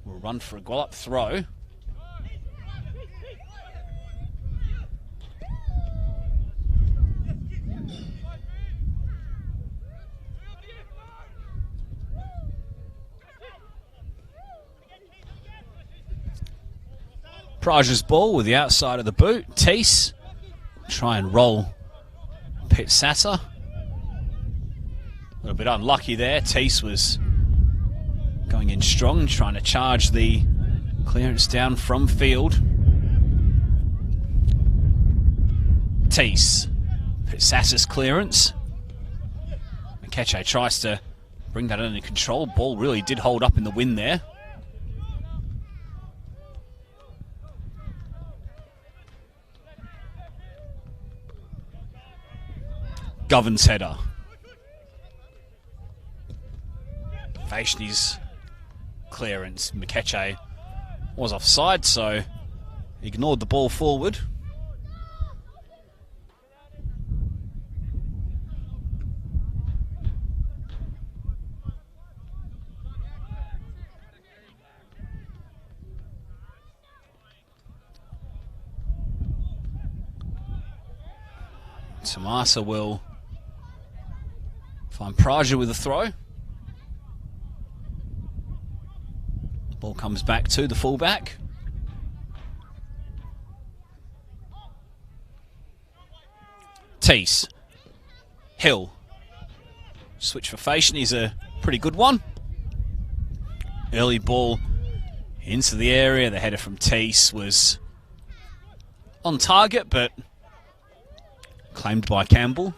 We'll run for a Gwelup throw. Praja's ball with the outside of the boot. Teese try and roll Pit Sata. A little bit unlucky there. Teese was going in strong, trying to charge the clearance down from field. Teese. Pit Sata's clearance. Mikeche tries to bring that under control. Ball really did hold up in the wind there. Govern's header. Vaishni's clearance. Mikeche was offside, so ignored the ball forward. Tomasa will find Praja with a throw. Ball comes back to the fullback. Teese. Hill. Switch for Vaishni's a pretty good one. Early ball into the area. The header from Teese was on target, but claimed by Campbell.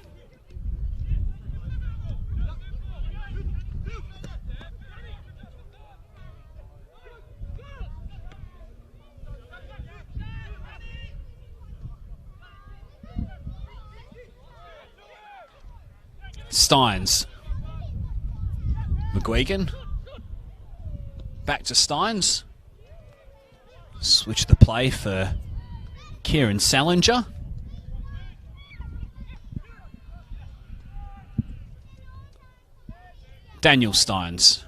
Steins. McGuigan. Back to Steins. Switch the play for Kieran Salinger. Daniel Steins.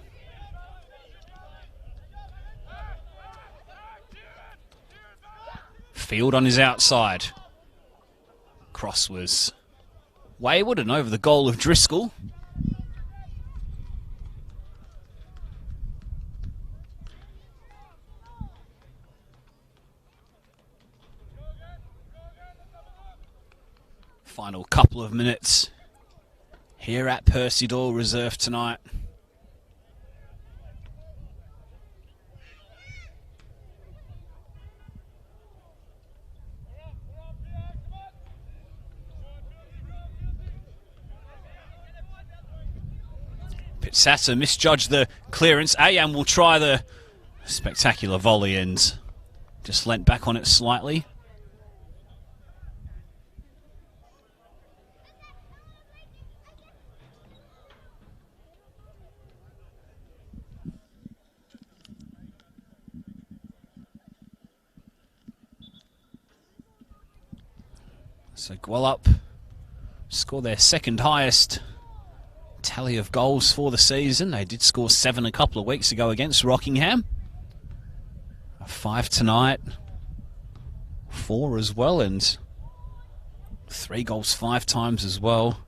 Field on his outside. Cross was wayward and over the goal of Driscoll. Final couple of minutes here at Percy-Doyle Reserve tonight. Pitsata misjudged the clearance. Ayam will try the spectacular volley and just leant back on it slightly. So Gwelup score their second highest tally of goals for the season. They did score 7 a couple of weeks ago against Rockingham. 5 tonight. 4 as well, and 3 goals 5 times as well.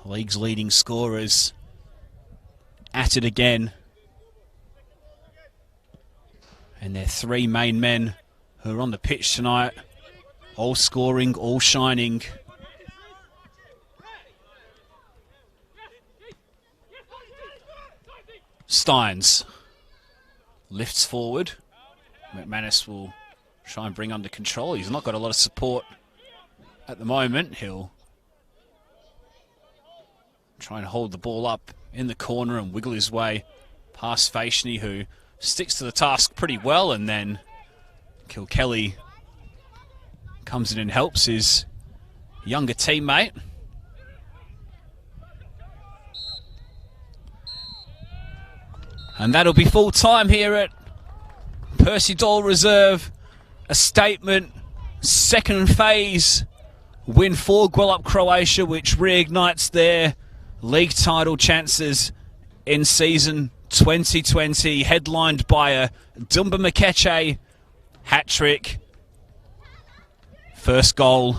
League's leading scorers at it again. And their 3 main men who are on the pitch tonight, all scoring, all shining. Steins lifts forward. McManus will try and bring under control. He's not got a lot of support at the moment. He'll try and hold the ball up in the corner and wiggle his way past Vaishni, who sticks to the task pretty well, and then Kilkelly comes in and helps his younger teammate. And that'll be full time here at Percy-Doyle Reserve. A statement, second phase win for Gwelup Croatia, which reignites their league title chances in season 2020, headlined by a Dumba Mikeche hat-trick. First goal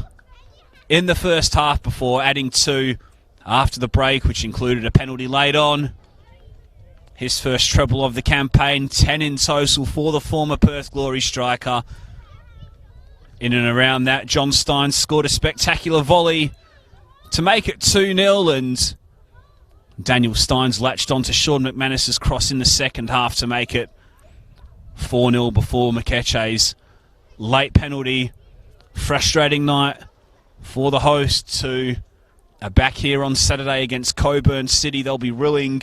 in the first half before adding 2 after the break, which included a penalty late on. His first treble of the campaign, 10 in total for the former Perth Glory striker. In and around that, John Stein scored a spectacular volley to make it 2-0, and Daniel Steins latched onto Sean McManus's cross in the second half to make it 4-0 before Mikeche's late penalty. Frustrating night for the hosts, who are back here on Saturday against Coburn City. They'll be reeling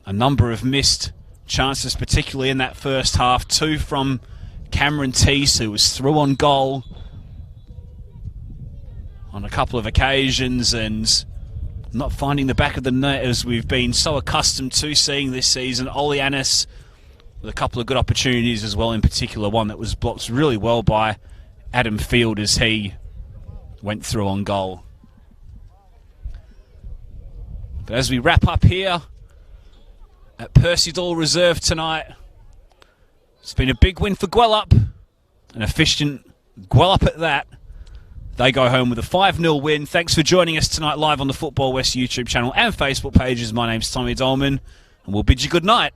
a number of missed chances, particularly in that first half. 2 from Cameron Teese, who was through on goal on a couple of occasions and not finding the back of the net as we've been so accustomed to seeing this season. Ollie Annis with a couple of good opportunities as well, in particular one that was blocked really well by Adam Field as he went through on goal. But as we wrap up here at Percy-Doyle Reserve tonight, it's been a big win for Gwelup, an efficient Gwelup at that. They go home with a 5-0 win. Thanks for joining us tonight live on the Football West YouTube channel and Facebook pages. My name's Tommy Dolman, and we'll bid you good night.